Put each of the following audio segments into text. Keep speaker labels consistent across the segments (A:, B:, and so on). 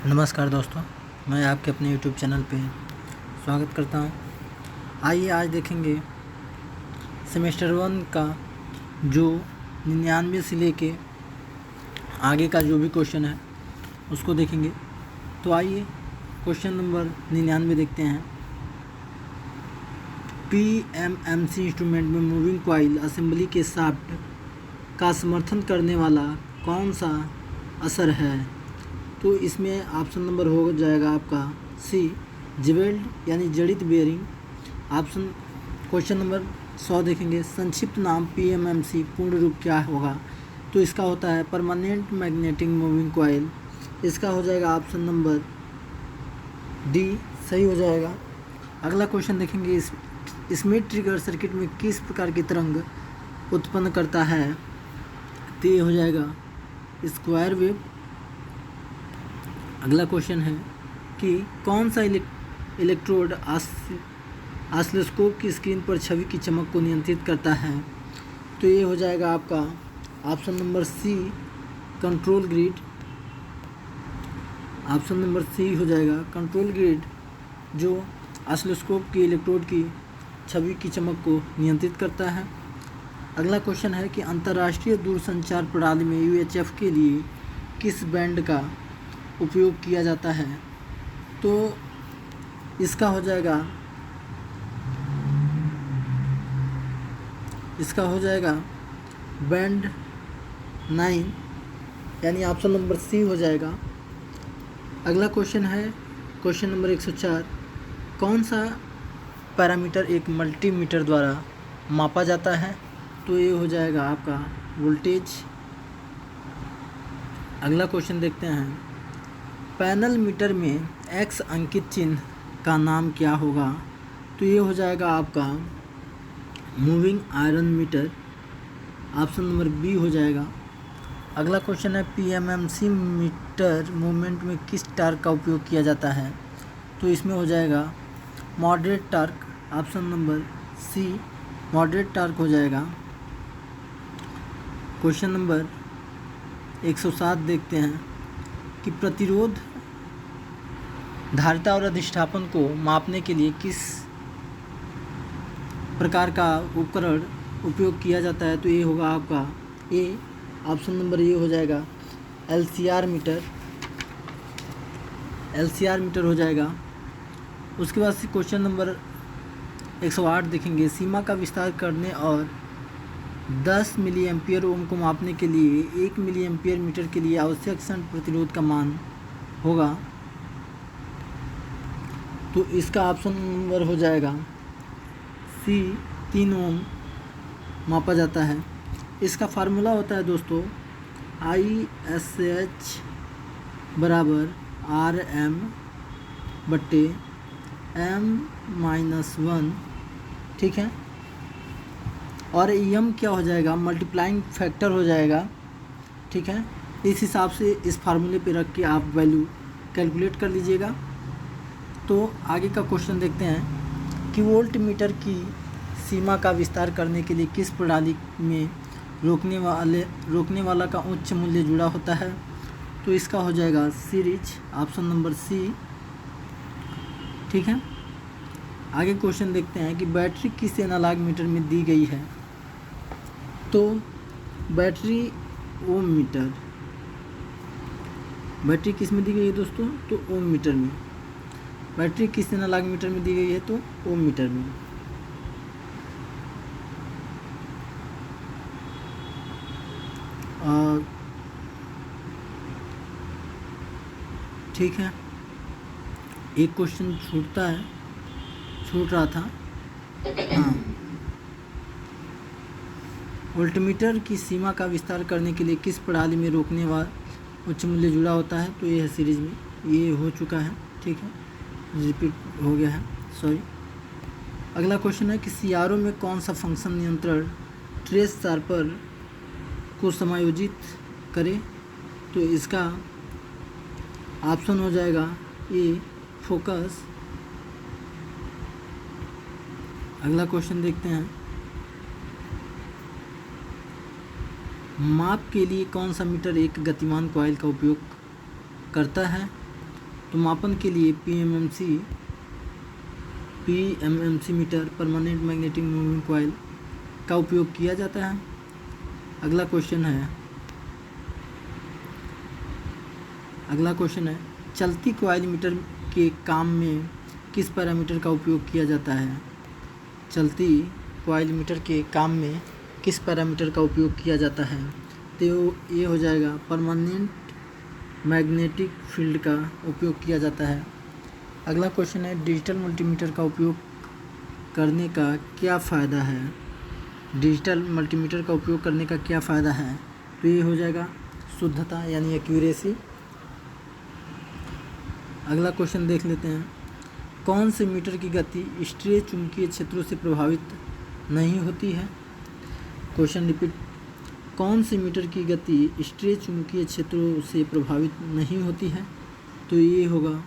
A: नमस्कार दोस्तों, मैं आपके अपने YouTube चैनल पे स्वागत करता हूँ। आइए आज देखेंगे सेमेस्टर 1 का जो 99 से लेके आगे का जो भी क्वेश्चन है उसको देखेंगे। तो आइए क्वेश्चन नंबर 99 देखते हैं। PMMC इंस्ट्रूमेंट में मूविंग कॉइल असेंबली के शाफ्ट का समर्थन करने वाला कौन सा असर है? तो इसमें ऑप्शन नंबर हो जाएगा आपका सी, जिवेल्ड यानी जड़ित बेयरिंग। ऑप्शन क्वेश्चन नंबर 100 देखेंगे। संक्षिप्त नाम PMMC पूर्ण रूप क्या होगा? तो इसका होता है परमानेंट मैग्नेटिक मूविंग कॉइल। इसका हो जाएगा ऑप्शन नंबर डी, सही हो जाएगा। अगला क्वेश्चन देखेंगे। स्मिथ ट्रिगर सर्किट में किस प्रकार की तरंग उत्पन्न करता है? तो ये हो जाएगा स्क्वायर वेव। अगला क्वेश्चन है कि कौन सा इलेक्ट्रोड ऑसिलोस्कोप की स्क्रीन पर छवि की चमक को नियंत्रित करता है? तो ये हो जाएगा आपका option number C, control grid. Option number C हो जाएगा कंट्रोल ग्रिड, जो ऑसिलोस्कोप की इलेक्ट्रोड की छवि की चमक को नियंत्रित करता है। अगला क्वेश्चन है कि अंतर्राष्ट्रीय दूरसंचार प्रणाली में UHF के लिए किस बैंड का उपयोग किया जाता है? तो इसका हो जाएगा बैंड 9, यानी ऑप्शन नंबर सी हो जाएगा। अगला क्वेश्चन है क्वेश्चन नंबर 104। कौन सा पैरामीटर एक मल्टीमीटर द्वारा मापा जाता है? तो ये हो जाएगा आपका वोल्टेज। अगला क्वेश्चन देखते हैं। पैनल मीटर में X अंकित चिन्ह का नाम क्या होगा? तो ये हो जाएगा आपका moving iron meter. Option number B हो जाएगा। अगला क्वेश्चन है PMMC मीटर मूवमेंट में किस टार्क का उपयोग किया जाता है? तो इसमें हो जाएगा moderate torque. Option number C, moderate torque हो जाएगा। क्वेश्चन नंबर 107 देखते हैं कि प्रतिरोध, धारिता और अधिष्ठापन को मापने के लिए किस प्रकार का उपकरण उपयोग किया जाता है? तो ये होगा आपका ए, ऑप्शन नंबर ए हो जाएगा LCR मीटर। LCR मीटर हो जाएगा। उसके बाद से क्वेश्चन नंबर 108 देखेंगे। सीमा का विस्तार करने और 10 मिली एम्पियर ओम को मापने के लिए 1 मिली एम्पियर मीटर के लिए आवश्यक शंट प्रतिरोध का मान होगा। तो इसका ऑप्शन नंबर हो जाएगा सी, 3 ओम मापा जाता है। इसका फार्मूला होता है दोस्तों ISH बराबर RM/m-1, ठीक है। और एम क्या हो जाएगा? मल्टीप्लाइंग फैक्टर हो जाएगा, ठीक है। इस हिसाब से इस फार्मूले पे रख के आप वैल्यू कैलकुलेट कर लीजिएगा। तो आगे का क्वेश्चन देखते हैं कि वोल्ट मीटर की सीमा का विस्तार करने के लिए किस प्रणाली में रोकने वाला का उच्च मूल्य जुड़ा होता है? तो इसका हो जाएगा सीरीज। ऑप्शन नंबर सी, ठीक है। आगे क्वेश्चन देखते हैं कि बैटरी किस एनालॉग मीटर में दी गई है? तो बैटरी ओम मीटर, बैटरी किस में दी गई है दोस्तों? तो ओम मीटर में। बैटरी किस एनालॉग मीटर में दी गई है? तो ओम मीटर में। ठीक है, एक क्वेश्चन छूट रहा था। हाँ, वोल्टमीटर की सीमा का विस्तार करने के लिए किस प्रणाली में रोकने वाला उच्च मूल्य जुड़ा होता है? तो ये है सीरीज में। ये हो चुका है, ठीक है, रिपीट हो गया है, सॉरी। अगला क्वेश्चन है कि CRO में कौन सा फंक्शन नियंत्रण ट्रेस शार्पर को समायोजित करे? तो इसका ऑप्शन हो जाएगा ए, फोकस। अगला क्वेश्चन देखते हैं। माप के लिए कौन सा मीटर एक गतिमान कॉइल का उपयोग करता है? तो मापन के लिए PMMC meter permanent magnetic moving coil का उपयोग किया जाता है। अगला क्वेश्चन है चलती कॉइल मीटर के काम में किस पैरामीटर का उपयोग किया जाता है। चलती कॉइल मीटर के काम में किस पैरामीटर का उपयोग किया जाता है, तो ये हो जाएगा परमानेंट मैग्नेटिक फील्ड का उपयोग किया जाता है। अगला क्वेश्चन है डिजिटल मल्टीमीटर का उपयोग करने का क्या फ़ायदा है। डिजिटल मल्टीमीटर का उपयोग करने का क्या फ़ायदा है, तो ये हो जाएगा शुद्धता यानी एक्यूरेसी। अगला क्वेश्चन देख लेते हैं कौन से मीटर की गति स्ट्रे चुंबकीय क्षेत्रों से प्रभावित नहीं होती है। क्वेश्चन रिपीट, कौन से मीटर की गति स्ट्रे चुंबकीय क्षेत्रों से प्रभावित नहीं होती है, तो ये होगा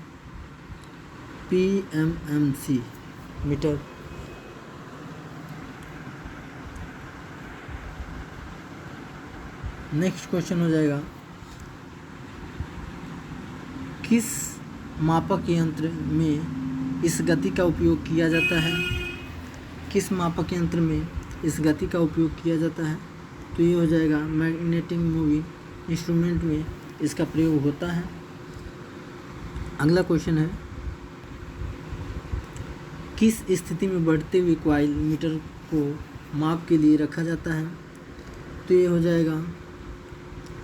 A: पीएमएमसी मीटर। नेक्स्ट क्वेश्चन हो जाएगा किस मापक यंत्र में इस गति का उपयोग किया जाता है। किस मापक यंत्र में इस गति का उपयोग किया जाता है, तो ये हो जाएगा मैग्नेटिक मूविंग इंस्ट्रूमेंट में इसका प्रयोग होता है। अगला क्वेश्चन है किस स्थिति में बढ़ते हुए कॉइल मीटर को माप के लिए रखा जाता है, तो ये हो जाएगा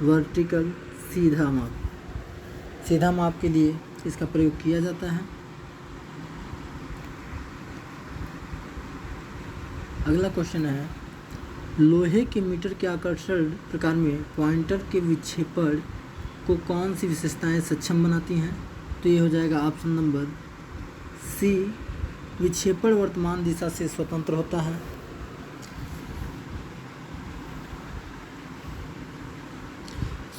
A: वर्टिकल सीधा माप। सीधा माप के लिए इसका प्रयोग किया जाता है। अगला क्वेश्चन है लोहे के मीटर के आकर्षण प्रकार में पॉइंटर के विक्षेपण को कौन सी विशेषताएं सक्षम बनाती हैं, तो ये हो जाएगा ऑप्शन नंबर सी, विक्षेपण वर्तमान दिशा से स्वतंत्र होता है।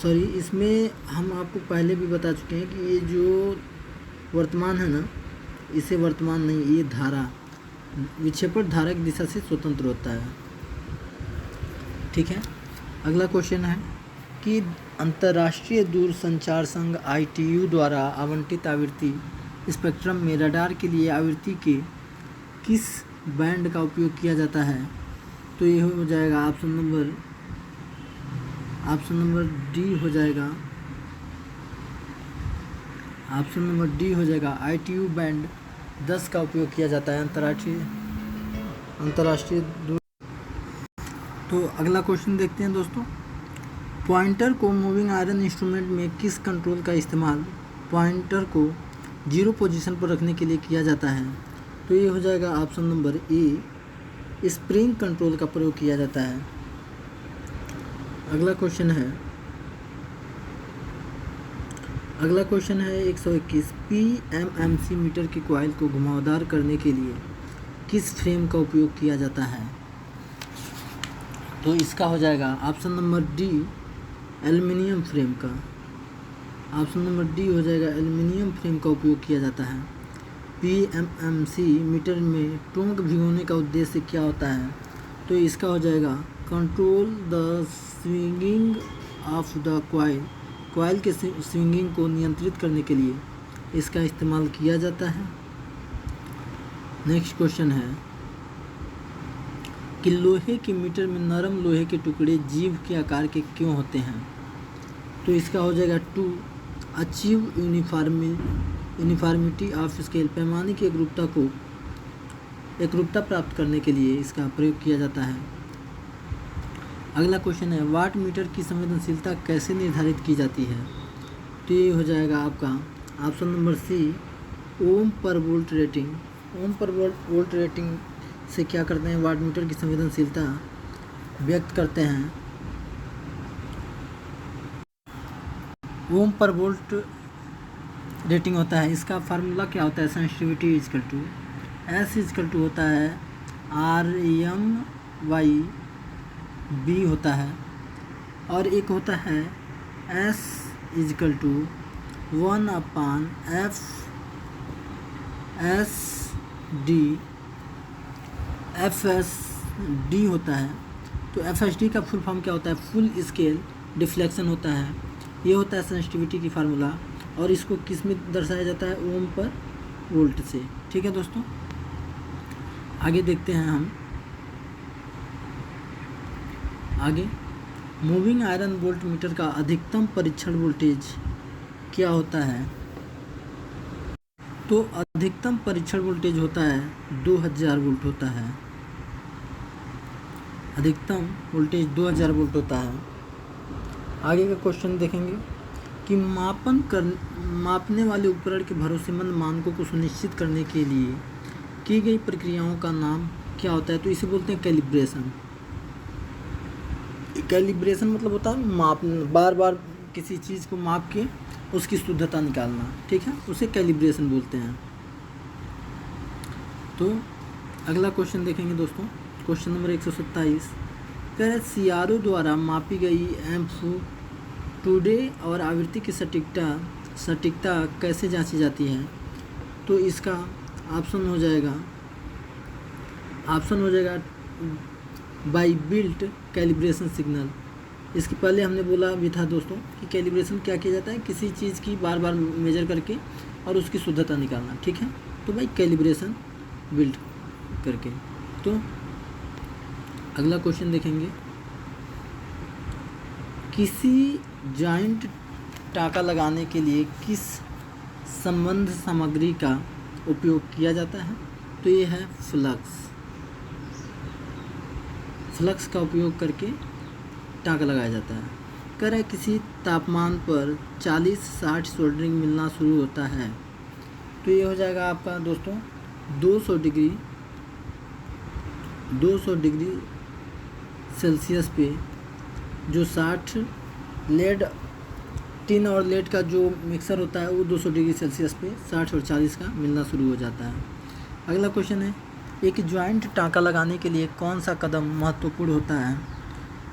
A: सॉरी, इसमें हम आपको पहले भी बता चुके हैं कि ये जो वर्तमान है ना, इसे वर्तमान नहीं, ये धारा, विक्षेपण धारा की दिशा से स्वतंत्र होता है। ठीक है। अगला क्वेश्चन है कि अंतर्राष्ट्रीय दूरसंचार संघ ITU द्वारा आवंटित आवृत्ति स्पेक्ट्रम में रडार के लिए आवृत्ति के किस बैंड का उपयोग किया जाता है, तो ये हो जाएगा ऑप्शन नंबर डी हो जाएगा। ऑप्शन नंबर डी हो जाएगा ITU बैंड 10 का उपयोग किया जाता है अंतर्राष्ट्रीय दूर। तो अगला क्वेश्चन देखते हैं दोस्तों, पॉइंटर को मूविंग आयरन इंस्ट्रूमेंट में किस कंट्रोल का इस्तेमाल पॉइंटर को जीरो पोजीशन पर रखने के लिए किया जाता है, तो ये हो जाएगा option number A, spring control का प्रयोग किया जाता है। अगला क्वेश्चन है 121, पीएमएमसी मीटर की कॉइल को घुमावदार करने के लिए किस फ्रेम का उपयोग किया जाता है, तो इसका हो जाएगा option number D, aluminium frame का। ऑप्शन नंबर डी हो जाएगा, एल्युमिनियम फ्रेम का उपयोग किया जाता है। पीएमएमसी मीटर में टोंक भिगोने का उद्देश्य क्या होता है, तो इसका हो जाएगा control the swinging of the coil के स्विंगिंग को नियंत्रित करने के लिए इसका इस्तेमाल किया जाता है। नेक्स्ट क्वेश्चन है कि लोहे के मीटर में नरम लोहे के टुकड़े जीभ के आकार के क्यों होते हैं, तो इसका हो जाएगा to achieve uniformity of scale, पैमाने की एकरूपता प्राप्त करने के लिए इसका प्रयोग किया जाता है। अगला क्वेश्चन है वाट मीटर की संवेदनशीलता कैसे निर्धारित की जाती है, तो ये हो जाएगा आपका ऑप्शन नंबर सी, ओम पर वोल्ट रेटिंग। ओम पर वोल्ट रेटिंग से क्या करते हैं, वाट मीटर की संवेदनशीलता व्यक्त करते हैं। ओम पर वोल्ट रेटिंग होता है, इसका फार्मूला क्या होता है, sensitivity is equal to S is equal to होता है RMY/B होता है, और एक होता है S is equal to 1/FSD FSD होता है। तो FSD का फुल फॉर्म क्या होता है, फुल स्केल डिफ्लेक्शन होता है। ये होता है सेंसिटिविटी की फार्मूला। और इसको किस में दर्शाया जाता है, ओम पर वोल्ट से। ठीक है दोस्तों, आगे देखते हैं हम। आगे मूविंग आयरन वोल्ट मीटर का अधिकतम परीक्षण वोल्टेज क्या होता है? तो अधिकतम परीक्षण वोल्टेज होता है 2000 वोल्ट होता है। अधिकतम वोल्टेज 2000 वोल्ट होता है। आगे का क्वेश्चन देखेंगे कि मापने वाले उपकरण के भरोसेमंद मानकों को सुनिश्चित करने के लिए की गई प्रक्रियाओं का नाम क्या होता है? तो इसे बोलते हैं कैलिब्रेशन। कैलिब्रेशन मतलब होता है बार बार किसी चीज़ को माप के उसकी शुद्धता निकालना। ठीक है, उसे कैलिब्रेशन बोलते हैं। तो अगला क्वेश्चन देखेंगे दोस्तों, क्वेश्चन नंबर 127 कह रहे CRO द्वारा मापी गई एम्पलीट्यूड और आवृत्ति की सटीकता कैसे जांची जाती है? तो इसका ऑप्शन हो जाएगा बाई बिल्ट कैलिब्रेशन सिग्नल। इसके पहले हमने बोला भी था दोस्तों कि कैलिब्रेशन क्या किया जाता है, किसी चीज़ की बार बार मेजर करके और उसकी शुद्धता निकालना। ठीक है, तो भाई कैलिब्रेशन बिल्ट करके। तो अगला क्वेश्चन देखेंगे, किसी जॉइंट टाँका लगाने के लिए किस संबंध सामग्री का उपयोग किया जाता है? तो ये है फ्लक्स का उपयोग करके टाँका लगाया जाता है। कह रहा है किसी तापमान पर 40-60 सोल्डरिंग मिलना शुरू होता है। तो ये हो जाएगा आपका दोस्तों 200 डिग्री सेल्सियस पे जो 60 लेड टिन और लेड का जो मिक्सर होता है वो 200 डिग्री सेल्सियस पे 60 और 40 का मिलना शुरू हो जाता है। अगला क्वेश्चन है, एक जॉइंट टाँका लगाने के लिए कौन सा कदम महत्वपूर्ण होता है?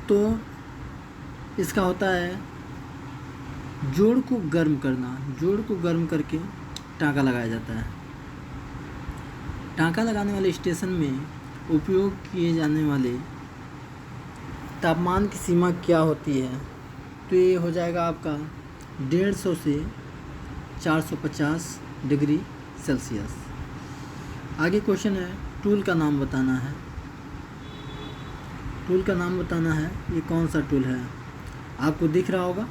A: तो इसका होता है जोड़ को गर्म करना। जोड़ को गर्म करके टाँका लगाया जाता है। टाँका लगाने वाले स्टेशन में उपयोग किए जाने वाले तापमान की सीमा क्या होती है? तो ये हो जाएगा आपका 150 से 450 डिग्री सेल्सियस। आगे क्वेश्चन है, टूल का नाम बताना है। टूल का नाम बताना है, ये कौन सा टूल है? आपको दिख रहा होगा,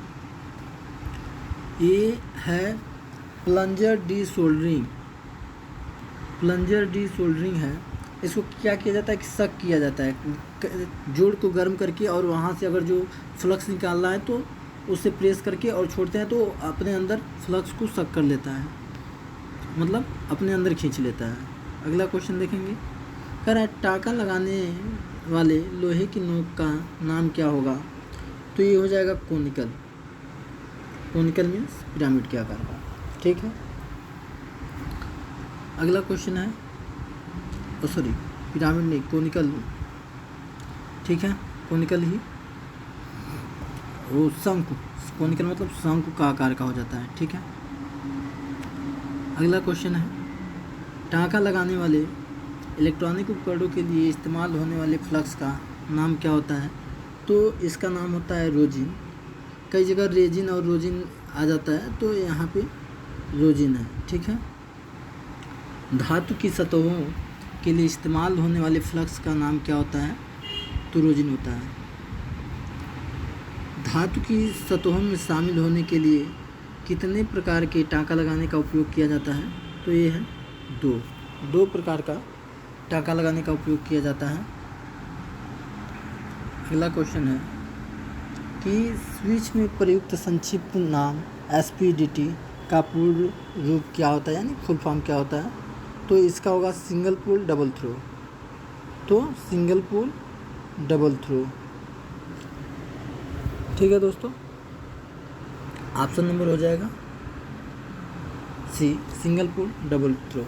A: ये है प्लंजर डी सोल्डरिंग है। इसको क्या किया जाता है कि सक किया जाता है, जोड़ को गर्म करके और वहाँ से अगर जो फ्लक्स निकालना है तो उसे प्रेस करके और छोड़ते हैं तो अपने अंदर फ्लक्स को सक कर लेता है, मतलब अपने अंदर खींच लेता है। अगला क्वेश्चन देखेंगे, कह रहा है टाँका लगाने वाले लोहे की नोक का नाम क्या होगा? तो ये हो जाएगा कोनिकल मीन्स पिरामिड के आकार का। ठीक है, अगला क्वेश्चन है, पिरामिड नहीं, कोनिकल। ठीक है, कोनिकल ही वो शंकु, कोनिकल मतलब शंकु का आकार का हो जाता है। ठीक है, अगला क्वेश्चन है, टाँका लगाने वाले इलेक्ट्रॉनिक उपकरणों के लिए इस्तेमाल होने वाले फ्लक्स का नाम क्या होता है? तो इसका नाम होता है रोजिन। कई जगह रेजिन और रोजिन आ जाता है, तो यहाँ पे रोजिन है। ठीक है, धातु की सतहों के लिए इस्तेमाल होने वाले फ्लक्स का नाम क्या होता है? तो रोजिन होता है। धातु की सतहों में शामिल होने के लिए कितने प्रकार के टाँका लगाने का उपयोग किया जाता है? तो ये है दो प्रकार का टाँका लगाने का उपयोग किया जाता है। अगला क्वेश्चन है कि स्विच में प्रयुक्त संक्षिप्त नाम SPDT का पूर्ण रूप क्या होता है, यानी फुल फॉर्म क्या होता है? तो इसका होगा सिंगल पुल डबल थ्रो। तो सिंगल पुल डबल थ्रो। ठीक है दोस्तों, ऑप्शन नंबर हो जाएगा सी, सिंगल पुल डबल थ्रो।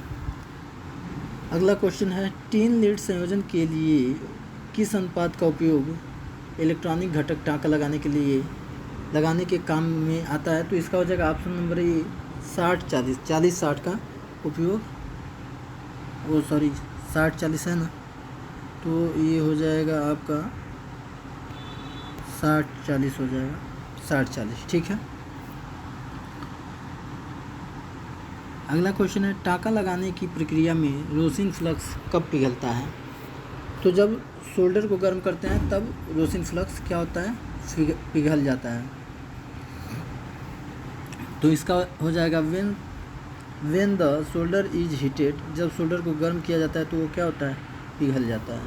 A: अगला क्वेश्चन है, 3 लीड संयोजन के लिए किस अनुपात का उपयोग इलेक्ट्रॉनिक घटक टाँका लगाने के काम में आता है? तो इसका हो जाएगा ऑप्शन नंबर ए 60-40, 40-60 का उपयोग, 60-40 है ना, तो ये हो जाएगा आपका 60-40 हो जाएगा, 60-40। ठीक है, अगला क्वेश्चन है, टाँका लगाने की प्रक्रिया में रोसिन फ्लक्स कब पिघलता है? तो जब शोल्डर को गर्म करते हैं तब रोसिन फ्लक्स क्या होता है, पिघल जाता है। तो इसका हो जाएगा when the shoulder is heated, जब शोल्डर को गर्म किया जाता है तो वो क्या होता है, पिघल जाता है।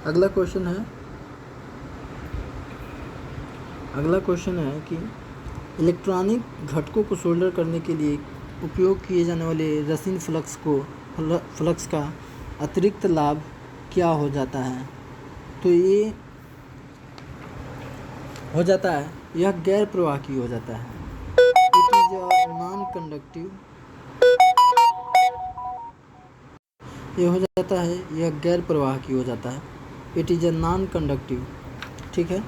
A: अगला क्वेश्चन है कि इलेक्ट्रॉनिक घटकों को सोल्डर करने के लिए उपयोग किए जाने वाले रसिन फ्लक्स का अतिरिक्त लाभ क्या हो जाता है? तो ये हो जाता है, यह गैर प्रवाहकीय हो जाता है। इट इज नॉन कंडक्टिव, ये हो जाता है, यह गैर प्रवाहकीय हो जाता है। It is a non conductive, ठीक है।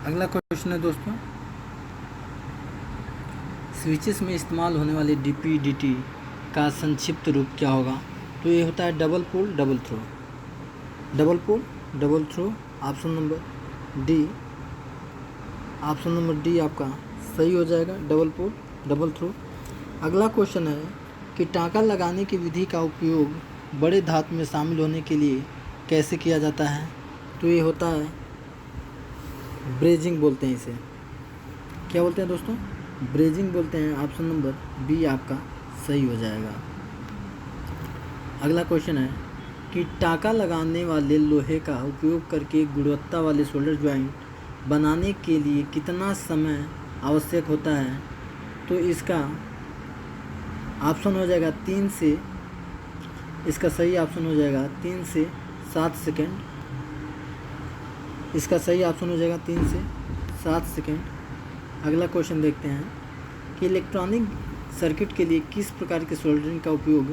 A: अगला क्वेश्चन है दोस्तों, स्विचेस में इस्तेमाल होने वाले DP/DT का संक्षिप्त रूप क्या होगा? तो ये होता है double pole double throw. Double pole double throw, option number D आपका सही हो जाएगा, डबल पोल डबल थ्रो। अगला क्वेश्चन है कि टाँका लगाने की विधि का उपयोग बड़े धातु में शामिल होने के लिए कैसे किया जाता है? तो ये होता है ब्रेजिंग बोलते हैं इसे। क्या बोलते हैं दोस्तों? ब्रेजिंग बोलते हैं। ऑप्शन नंबर बी आपका सही हो जाएगा। अगला क्वेश्चन है कि टाँका लगाने वाले लोहे का उपयोग करके गुणवत्ता वाले शोल्डर ज्वाइंट बनाने के लिए कितना समय आवश्यक होता है? तो इसका ऑप्शन हो जाएगा 3 से, इसका सही ऑप्शन हो जाएगा 3 से 7 सेकेंड। इसका सही ऑप्शन हो जाएगा 3 से 7 सेकेंड। अगला क्वेश्चन देखते हैं कि इलेक्ट्रॉनिक सर्किट के लिए किस प्रकार के सोल्डरिंग का उपयोग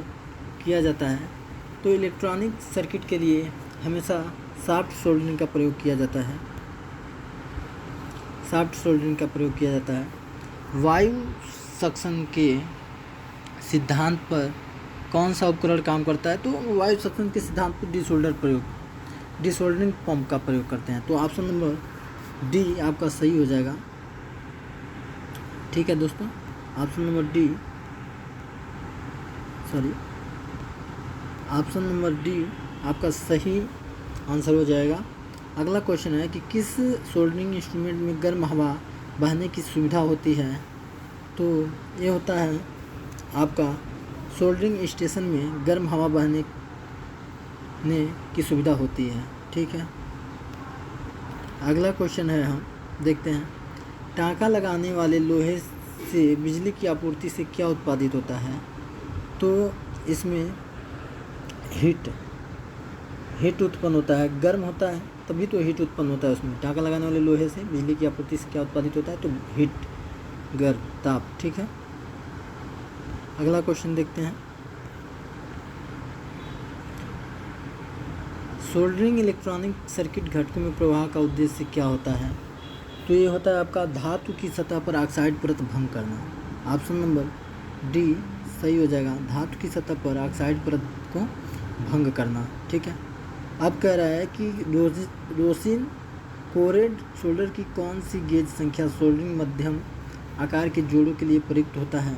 A: किया जाता है? तो इलेक्ट्रॉनिक सर्किट के लिए हमेशा सॉफ्ट सोल्डरिंग का प्रयोग किया जाता है। सॉफ्ट सोल्डरिंग का प्रयोग किया जाता है। वायु सक्शन के सिद्धांत पर कौन सा उपकरण काम करता है? तो वायु सक्शन के सिद्धांत पर डिसोल्डरिंग पंप का प्रयोग करते हैं। तो ऑप्शन नंबर डी आपका सही हो जाएगा, ठीक है दोस्तों। ऑप्शन नंबर डी आपका सही आंसर हो जाएगा। अगला क्वेश्चन है कि किस सोल्डरिंग इंस्ट्रूमेंट में गर्म हवा बहने की सुविधा होती है? तो ये होता है आपका सोल्डरिंग स्टेशन में गर्म हवा बहने की सुविधा होती है, ठीक है। अगला क्वेश्चन है, हम देखते हैं, टाँका लगाने वाले लोहे से बिजली की आपूर्ति से क्या उत्पादित होता है? तो इसमें हीट उत्पन्न होता है, गर्म होता है तभी तो हीट उत्पन्न होता है उसमें। टाँका लगाने वाले लोहे से बिजली की आपूर्ति से क्या उत्पादित होता है? तो हीट, गर्म, ताप, ठीक है। अगला क्वेश्चन देखते हैं, सोल्डरिंग इलेक्ट्रॉनिक सर्किट घटकों में प्रवाह का उद्देश्य क्या होता है? तो ये होता है आपका धातु की सतह पर ऑक्साइड परत भंग करना। ऑप्शन नंबर डी सही हो जाएगा, धातु की सतह पर ऑक्साइड परत को भंग करना, ठीक है। अब कह रहा है कि रोसिन कोरेड शोल्डर की कौन सी गेज संख्या सोल्डरिंग मध्यम आकार के जोड़ों के लिए प्रयुक्त होता है?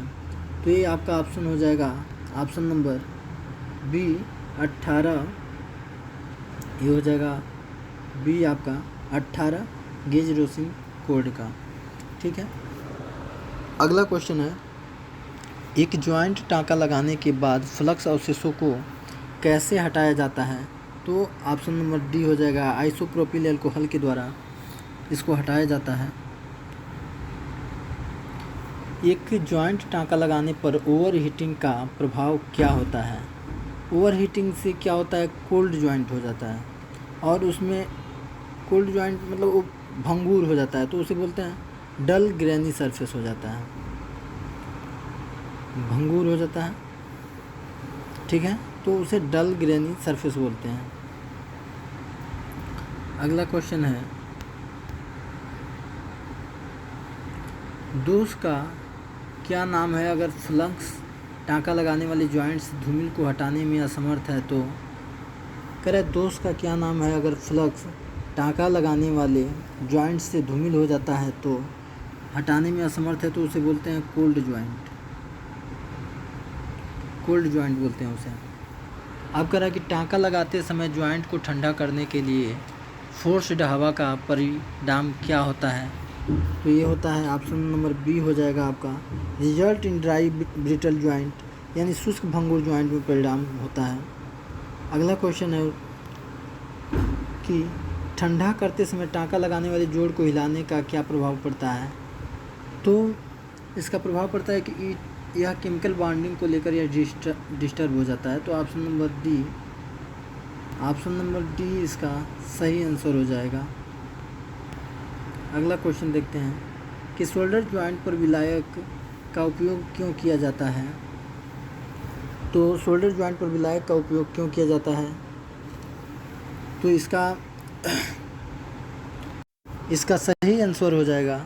A: तो ये आपका ऑप्शन हो जाएगा, ऑप्शन नंबर बी 18, ये हो जाएगा बी आपका 18 गेज रोसिन कोड का, ठीक है। अगला क्वेश्चन है, एक ज्वाइंट टाँका लगाने के बाद फ्लक्स अवशेषों को कैसे हटाया जाता है? तो ऑप्शन नंबर डी हो जाएगा, आइसोप्रोपिल अल्कोहल के द्वारा इसको हटाया जाता है। एक ज्वाइंट टाँका लगाने पर ओवर हीटिंग का प्रभाव क्या होता है? ओवर हीटिंग से क्या होता है, कोल्ड ज्वाइंट हो जाता है, और उसमें कोल्ड ज्वाइंट मतलब वो भंगूर हो जाता है, तो उसे बोलते हैं डल ग्रेनी सरफेस हो जाता है, भंगूर हो जाता है, ठीक है, तो उसे डल ग्रेनी सरफेस बोलते हैं। अगला क्वेश्चन है, दोष का क्या नाम है अगर फ्लक्स टाँका लगाने वाले ज्वाइंट से धूमिल को हटाने में असमर्थ है? तो कह रहे दोष का क्या नाम है अगर फ्लक्स टाँका लगाने वाले ज्वाइंट से धूमिल हो जाता है तो हटाने में असमर्थ है, तो उसे बोलते हैं कोल्ड ज्वाइंट। कोल्ड जॉइंट बोलते हैं उसे। अब कह रहा है कि टाँका लगाते समय जॉइंट को ठंडा करने के लिए फोर्स्ड हवा का परिणाम क्या होता है? तो ये होता है ऑप्शन नंबर बी हो जाएगा आपका, result in dry brittle joint, यानी शुष्क भंगुर जॉइंट में परिणाम होता है। अगला क्वेश्चन है कि ठंडा करते समय टाँका लगाने वाले जोड़ को हिलाने का क्या प्रभाव पड़ता है? तो इसका प्रभाव पड़ता है कि यह केमिकल बॉन्डिंग को लेकर यह डिस्टर्ब हो जाता है। तो ऑप्शन नंबर डी इसका सही आंसर हो जाएगा। अगला क्वेश्चन देखते हैं कि शोल्डर जॉइंट पर विलायक का उपयोग क्यों किया जाता है? तो शोल्डर जॉइंट पर विलायक का उपयोग क्यों किया जाता है? तो इसका सही आंसर हो जाएगा,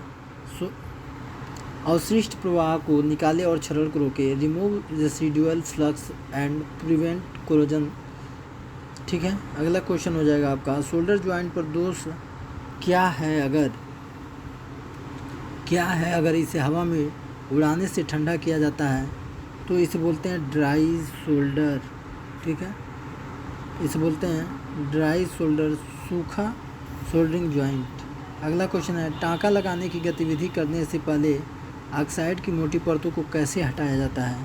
A: अवशिष्ट प्रवाह को निकाले और क्षरण को रोके, remove residual flux and prevent corrosion. ठीक है, अगला क्वेश्चन हो जाएगा आपका, शोल्डर जॉइंट पर दोष क्या है अगर इसे हवा में उड़ाने से ठंडा किया जाता है? तो इसे बोलते हैं ड्राई शोल्डर। ठीक है, इसे बोलते हैं ड्राई शोल्डर, सूखा शोल्डरिंग जॉइंट। अगला क्वेश्चन है, टाँका लगाने की गतिविधि करने से पहले ऑक्साइड की मोटी परतों को कैसे हटाया जाता है?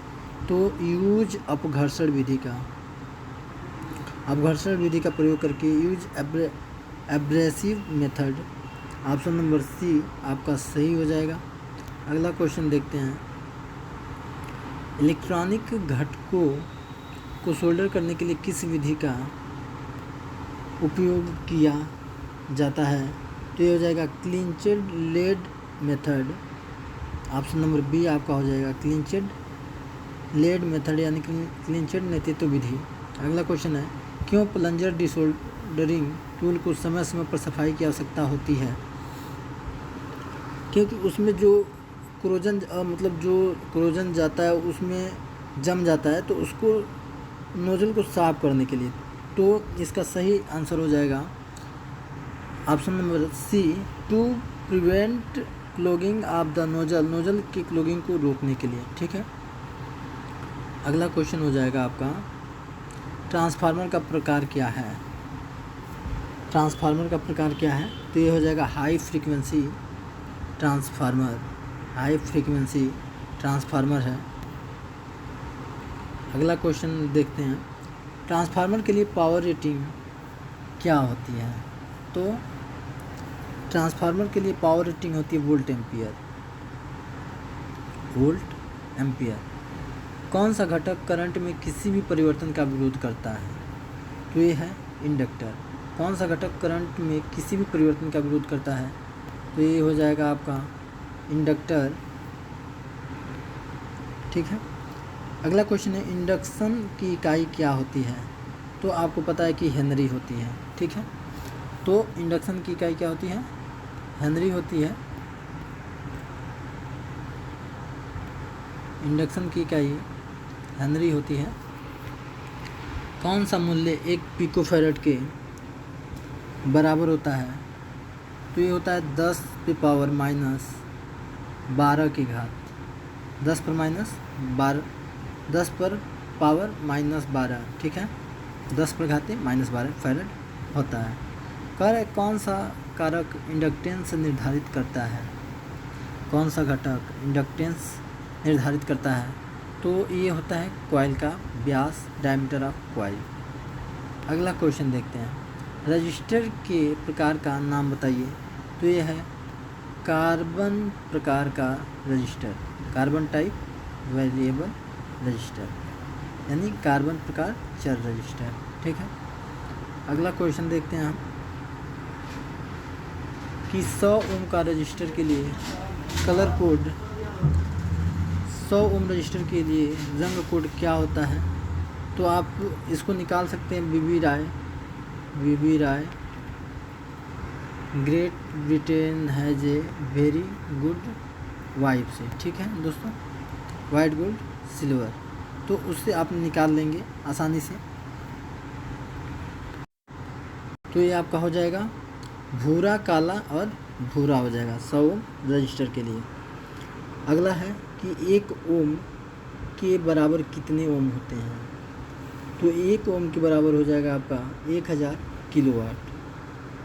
A: तो यूज अपघर्षण विधि का प्रयोग करके, use abrasive method. Option number C आपका सही हो जाएगा। अगला क्वेश्चन देखते हैं, इलेक्ट्रॉनिक घटकों को सोल्डर करने के लिए किस विधि का उपयोग किया जाता है? तो ये हो जाएगा clinched lead method. Option number B आपका हो जाएगा क्लिंचेड लेड मेथड, यानी क्लिंचेड नेतृत्व विधि। अगला क्वेश्चन है, क्यों प्लंजर डिसोल्डरिंग टूल को समय समय पर सफाई की आवश्यकता होती है? क्योंकि उसमें जो क्रोजन जाता है उसमें जम जाता है, तो उसको नोजल को साफ करने के लिए। तो इसका सही आंसर हो जाएगा option number C, to prevent clogging of the nozzle की क्लोगिंग को रोकने के लिए। ठीक है, अगला क्वेश्चन हो जाएगा आपका, ट्रांसफार्मर का प्रकार क्या है? तो ये हो जाएगा हाई फ्रीक्वेंसी ट्रांसफार्मर है। अगला क्वेश्चन देखते हैं, ट्रांसफार्मर के लिए पावर रेटिंग क्या होती है? तो ट्रांसफार्मर के लिए पावर रेटिंग होती है वोल्ट एम्पियर। कौन सा घटक करंट में किसी भी परिवर्तन का विरोध करता है? तो ये है इंडक्टर। कौन सा घटक करंट में किसी भी परिवर्तन का विरोध करता है? तो ये हो जाएगा आपका इंडक्टर। ठीक है, अगला क्वेश्चन है, इंडक्शन की इकाई क्या होती है? तो आपको पता है कि हेनरी होती है। ठीक है, तो इंडक्शन की इकाई क्या होती है? हेनरी होती है। इंडक्शन की इकाई हेनरी होती है। कौन सा मूल्य 1 पिकोफैरेड के बराबर होता है? तो ये होता है 10 पे पावर माइनस 12 की घात, 10 पर पावर माइनस 12। ठीक है, 10 पर घाते माइनस 12 फैरेड होता है। कारक कौन सा कारक इंडक्टेंस निर्धारित करता है? कौन सा घटक इंडक्टेंस निर्धारित करता है? तो ये होता है कॉइल का व्यास, डायमीटर ऑफ कॉइल। अगला क्वेश्चन देखते हैं, रजिस्टर के प्रकार का नाम बताइए। तो ये है कार्बन प्रकार का register, carbon type variable resistor, यानी कार्बन प्रकार चर रजिस्टर। ठीक है, अगला क्वेश्चन देखते हैं हम कि 100 ओम का रजिस्टर के लिए कलर कोड, 100 ओम रजिस्टर के लिए रंग कोड क्या होता है? तो आप इसको निकाल सकते हैं वीबी राय Great Britain has a very good vibe से। ठीक है दोस्तों, वाइट गोल्ड सिल्वर, तो उससे आप निकाल लेंगे आसानी से। तो ये आपका हो जाएगा भूरा, काला और भूरा हो जाएगा 100 ओम रजिस्टर के लिए। अगला है कि 1 ओम के बराबर कितने ओम होते हैं? तो 1 ओम के बराबर हो जाएगा आपका 1000 किलोवाट।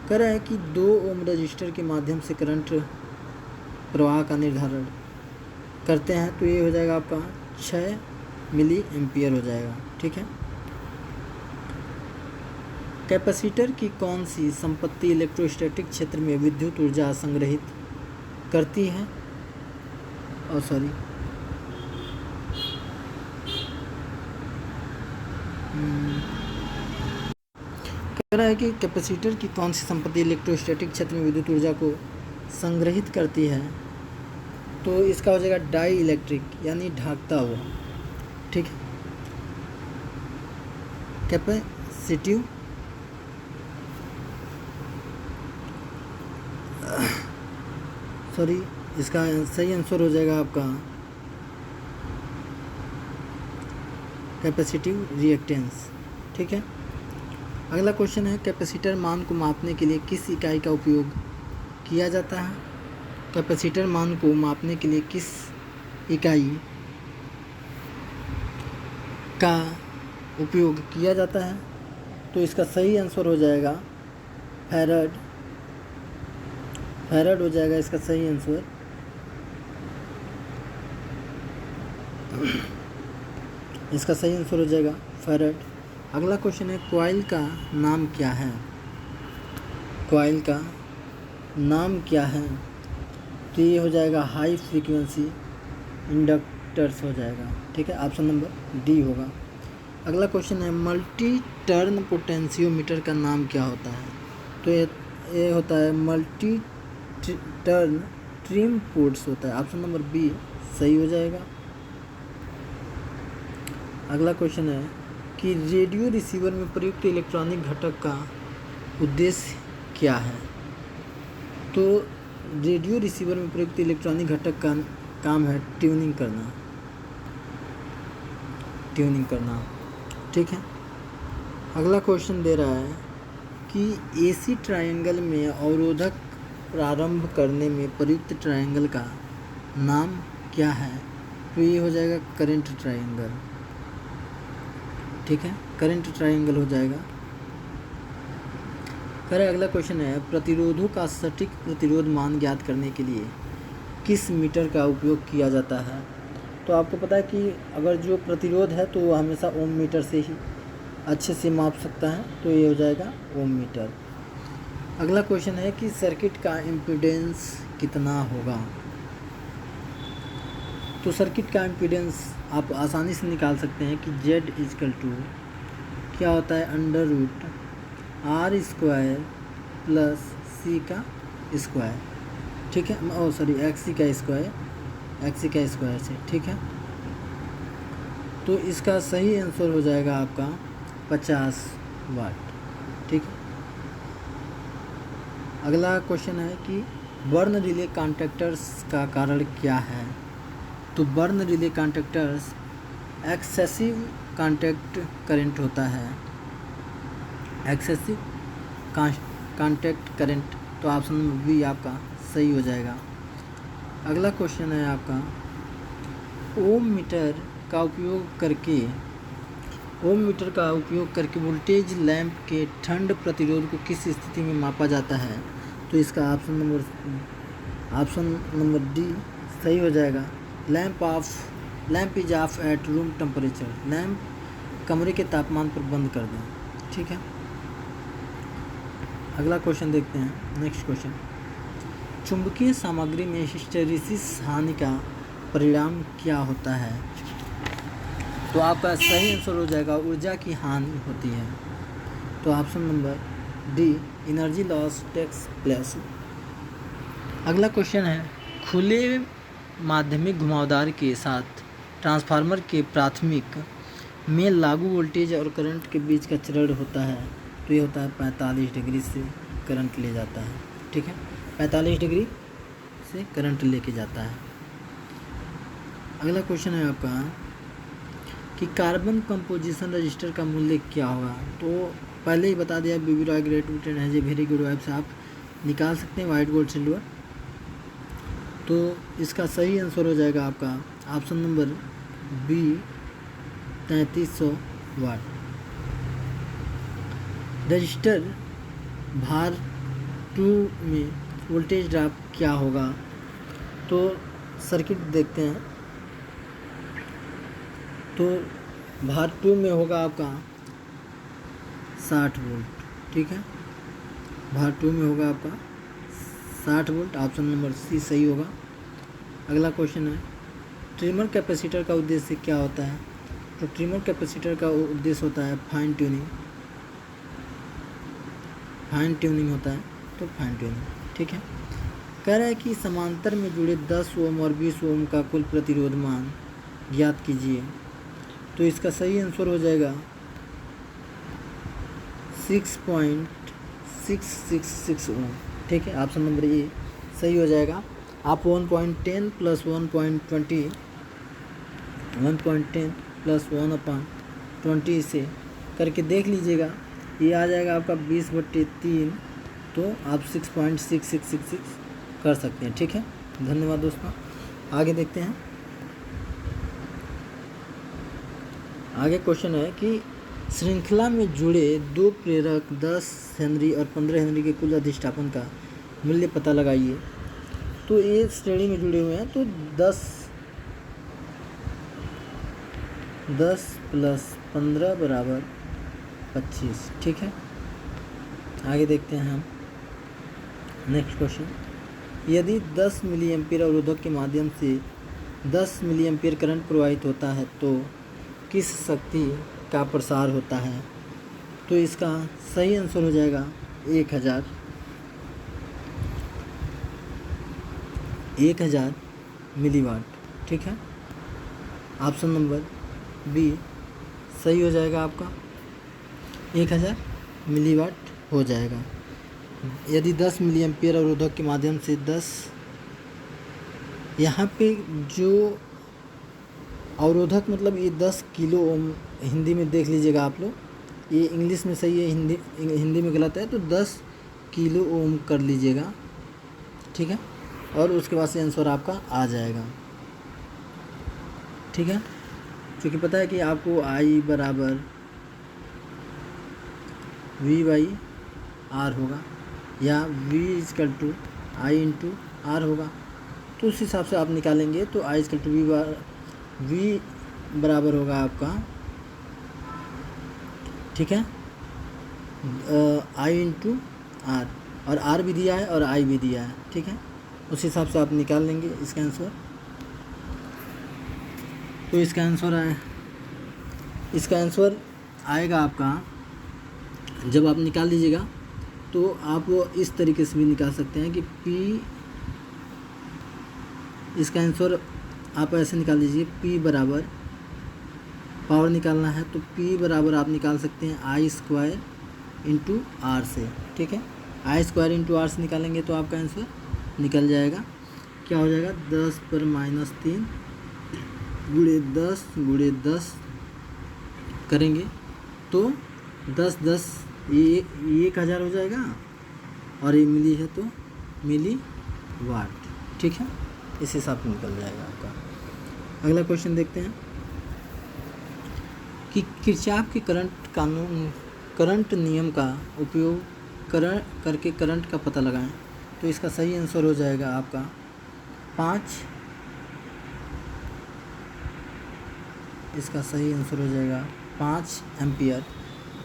A: कह रहा है कि 2 ओम रजिस्टर के माध्यम से करंट प्रवाह का निर्धारण करते हैं, तो ये हो जाएगा आपका 6 मिली एम्पियर हो जाएगा। ठीक है। कैपेसिटर की कौन सी संपत्ति इलेक्ट्रोस्टैटिक क्षेत्र में विद्युत ऊर्जा संग्रहित करती है? कह रहा है कि कैपेसिटर की कौन सी संपत्ति इलेक्ट्रोस्टैटिक क्षेत्र में विद्युत ऊर्जा को संग्रहित करती है? तो इसका हो जाएगा डाई इलेक्ट्रिक यानी ढाकता हुआ। ठीक है। कैपेसिटिव इसका सही आंसर हो जाएगा आपका कैपेसिटिव रिएक्टेंस। ठीक है। अगला क्वेश्चन है, कैपेसिटर मान को मापने के लिए किस इकाई का उपयोग किया जाता है? कैपेसिटर मान को मापने के लिए किस इकाई का उपयोग किया जाता है? तो इसका सही आंसर हो जाएगा फैराड। फैराड हो जाएगा इसका सही आंसर। इसका सही आंसर हो जाएगा फैराड। अगला क्वेश्चन है, कॉइल का नाम क्या है? कॉइल का नाम क्या है? तो ये हो जाएगा हाई फ्रीक्वेंसी इंडक्टर्स हो जाएगा। ठीक है। ऑप्शन नंबर डी होगा। अगला क्वेश्चन है, मल्टी टर्न पोटेंशियोमीटर का नाम क्या होता है? तो ये होता है मल्टी टर्न ट्रिम पोर्ट्स होता है। ऑप्शन नंबर बी सही हो जाएगा। अगला क्वेश्चन है कि रेडियो रिसीवर में प्रयुक्त इलेक्ट्रॉनिक घटक का उद्देश्य क्या है? तो रेडियो रिसीवर में प्रयुक्त इलेक्ट्रॉनिक घटक का काम है ट्यूनिंग करना। ठीक है। अगला क्वेश्चन दे रहा है कि एसी ट्रायंगल में अवरोधक प्रारंभ करने में प्रयुक्त ट्रायंगल का नाम क्या है? तो ये हो जाएगा करंट ट्रायंगल। ठीक है। करंट ट्रायंगल हो जाएगा। अगला क्वेश्चन है, प्रतिरोधों का सटीक प्रतिरोध मान ज्ञात करने के लिए किस मीटर का उपयोग किया जाता है? तो आपको पता है कि अगर जो प्रतिरोध है तो वो हमेशा ओम मीटर से ही अच्छे से माप सकता है, तो ये हो जाएगा ओम मीटर। अगला क्वेश्चन है कि सर्किट का इम्पीडेंस कितना होगा? तो सर्किट का इम्पीडेंस आप आसानी से निकाल सकते हैं कि Z क्या होता है, √R² प्लस C का स्क्वायर। ठीक है। XC का स्क्वायर से। ठीक है। तो इसका सही आंसर हो जाएगा आपका 50 वाट। ठीक है। अगला क्वेश्चन है कि बर्न रिले कॉन्टैक्टर्स का कारण क्या है? तो burn relay contactors excessive contact current होता है। Excessive contact current. तो ऑप्शन नंबर बी आपका सही हो जाएगा। अगला क्वेश्चन है आपका, ओम मीटर का उपयोग करके वोल्टेज लैंप के ठंड प्रतिरोध को किस स्थिति में मापा जाता है? तो इसका ऑप्शन नंबर डी सही हो जाएगा। Lamp is of at room temperature. Lamp कमरे के तापमान पर बंद कर दें। ठीक है। अगला क्वेश्चन देखते हैं। नेक्स्ट क्वेश्चन, चुंबकीय सामग्री में हिस्टेरिसिस हानि का परिणाम क्या होता है? तो आपका सही आंसर हो जाएगा ऊर्जा की हानि होती है। तो option number D energy loss takes place. अगला क्वेश्चन है, खुले माध्यमिक घुमावदार के साथ ट्रांसफार्मर के प्राथमिक में लागू वोल्टेज और करंट के बीच का चरण होता है। तो ये होता है 45 डिग्री से करंट ले जाता है। ठीक है। 45 डिग्री से करंट लेके जाता है। अगला क्वेश्चन है आपका कि कार्बन कंपोजिशन रजिस्टर का मूल्य क्या होगा? तो पहले ही बता दिया, BB रॉय ग्रेट ब्रिटेन है, वेरी गुड वाइब से आप निकाल सकते हैं वाइट गोल्ड सिल्वर। तो इसका सही आंसर हो जाएगा आपका ऑप्शन नंबर बी 3300 वाट। रजिस्टर भार 2 में वोल्टेज ड्रॉप क्या होगा? तो सर्किट देखते हैं। तो भार 2 में होगा आपका 60 वोल्ट, ठीक है। भार 2 में होगा आपका 60 वोल्ट। ऑप्शन नंबर सी सही होगा। अगला क्वेश्चन है, ट्रिमर कैपेसिटर का उद्देश्य क्या होता है? तो ट्रिमर कैपेसिटर का उद्देश्य होता है फाइन ट्यूनिंग होता है, तो फाइन ट्यूनिंग, ठीक है। कह रहा है कि समांतर में जुड़े 10 ओम और 20 ओम का कुल प्रतिरोध मान ज्ञात कीजिए। तो इसका सही आंसर हो जाएगा 6.666 ओम, ठीक है। ऑप्शन नंबर ए सही हो जाएगा। आप 1.10 प्लस 1.20 1.10 + 1/20 से करके देख लीजिएगा, ये आ जाएगा आपका 20/3, तो आप 6.6666 कर सकते हैं, ठीक है। धन्यवाद दोस्तों। आगे देखते हैं। आगे क्वेश्चन है कि श्रृंखला में जुड़े 2 प्रेरक 10 हेनरी और 15 हेनरी के कुल अधिष्ठापन का मूल्य पता लगाइए। तो ये श्रेणी में जुड़े हुए हैं, तो 10 + 15 = 25, ठीक है। आगे देखते हैं हम नेक्स्ट क्वेश्चन। यदि 10 मिली एम्पीयर अवरोधक के माध्यम से 10 मिली एम्पीयर करंट प्रवाहित होता है तो किस शक्ति का प्रसार होता है? तो इसका सही आंसर हो जाएगा 1000 मिलीवाट, ठीक है। ऑप्शन नंबर बी सही हो जाएगा आपका, 1000 मिलीवाट हो जाएगा। यदि 10 मिली एम्पीयर अवरोधक के माध्यम से 10, यहाँ पे जो अवरोधक मतलब ये 10 किलो ओम, हिंदी में देख लीजिएगा आप लोग, ये इंग्लिश में सही है, हिंदी में गलत है, तो 10 किलो ओम कर लीजिएगा, ठीक है। और उसके बाद से आंसर आपका आ जाएगा, ठीक है। क्योंकि पता है कि आपको I = V/R होगा या V = I × R होगा, तो उस हिसाब से आप निकालेंगे। तो I = V बराबर होगा आपका, ठीक है, I × R, और R भी दिया है और I भी दिया है, ठीक है। उस हिसाब से आप निकाल लेंगे इसका आंसर। तो इसका आंसर आएगा आपका, जब आप निकाल लीजिएगा तो आप वो इस तरीके से भी निकाल सकते हैं कि P, इसका आंसर आप ऐसे निकाल लीजिए, P बराबर पावर निकालना है तो P बराबर आप निकाल सकते हैं I² × R से, ठीक है। I² × R से निकालेंगे तो आपका आंसर निकल जाएगा। क्या हो जाएगा? 10 × -3 × 10 करेंगे तो 10 ये 1000 हो जाएगा, और ये मिली है तो मिली वाट, ठीक है। इस हिसाब से निकल जाएगा आपका। अगला क्वेश्चन देखते हैं कि किरचॉफ के करंट नियम का उपयोग करके करंट का पता लगाएं। तो इसका सही आंसर हो जाएगा आपका 5, इसका सही आंसर हो जाएगा 5 एम्पियर।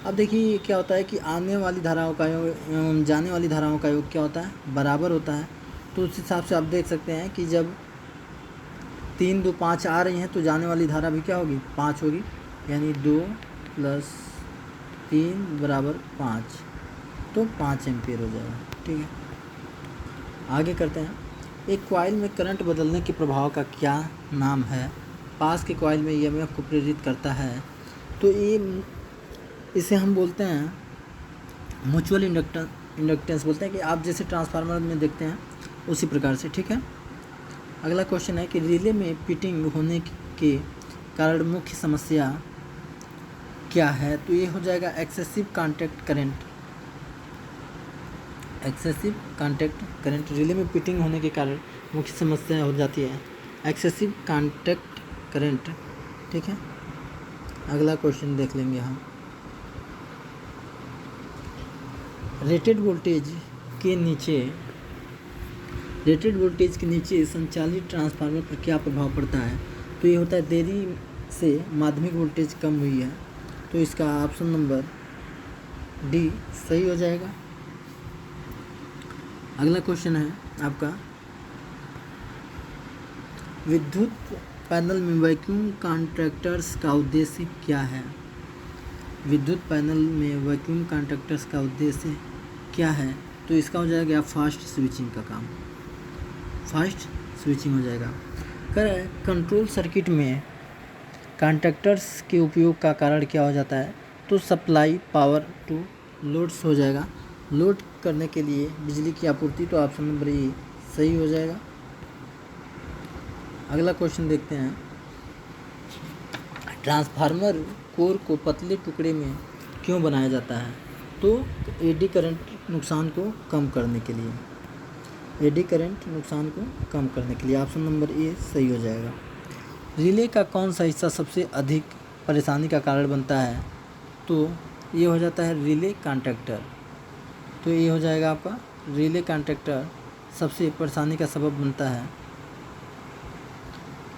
A: अब देखिए क्या होता है कि आने वाली धाराओं का एवं जाने वाली धाराओं का योग क्या होता है? बराबर होता है। तो उस हिसाब से आप देख सकते हैं कि जब 3, 2, 5 आ रही हैं तो जाने वाली धारा भी क्या होगी? 5 होगी, यानी 2 + 3 = 5, तो 5 एम्पियर हो जाएगा, ठीक है। आगे करते हैं। एक कॉइल में करंट बदलने के प्रभाव का क्या नाम है? पास के कॉइल में ईएमएफ को प्रेरित करता है, तो इसे हम बोलते हैं म्यूचुअल इंडक्टेंस बोलते हैं, कि आप जैसे ट्रांसफार्मर में देखते हैं उसी प्रकार से, ठीक है। अगला क्वेश्चन है कि रिले में पिटिंग होने के कारण मुख्य समस्या क्या है? तो ये हो जाएगा एक्सेसिव कांटेक्ट करंट। रिले में पिटिंग होने के कारण मुख्य समस्या हो जाती है एक्सेसिव कांटेक्ट करंट, ठीक है। अगला क्वेश्चन देख लेंगे हम। रेटेड वोल्टेज के नीचे संचालित ट्रांसफार्मर पर क्या प्रभाव पड़ता है? तो ये होता है देरी से माध्यमिक वोल्टेज कम हुई है, तो इसका ऑप्शन नंबर डी सही हो जाएगा। अगला क्वेश्चन है आपका, विद्युत पैनल में वैक्यूम कॉन्ट्रैक्टर्स का उद्देश्य क्या है? विद्युत पैनल में वैक्यूम कॉन्ट्रैक्टर्स का उद्देश्य क्या है? तो इसका हो जाएगा फास्ट स्विचिंग का काम, फास्ट स्विचिंग हो जाएगा। कह रहा है कंट्रोल सर्किट में कॉन्ट्रैक्टर्स के उपयोग का कारण क्या हो जाता है? तो सप्लाई पावर टू लोड्स हो जाएगा, लोड करने के लिए बिजली की आपूर्ति, तो ऑप्शन नंबर ए सही हो जाएगा। अगला क्वेश्चन देखते हैं, ट्रांसफार्मर कोर को पतले टुकड़े में क्यों बनाया जाता है? तो एडी करंट नुकसान को कम करने के लिए, एडी करंट नुकसान को कम करने के लिए, ऑप्शन नंबर ए सही हो जाएगा। रिले का कौन सा हिस्सा सबसे अधिक परेशानी का कारण बनता है? तो ये हो जाता है रिले कॉन्ट्रैक्टर, तो ये हो जाएगा आपका रिले कॉन्ट्रैक्टर सबसे परेशानी का सबब बनता है।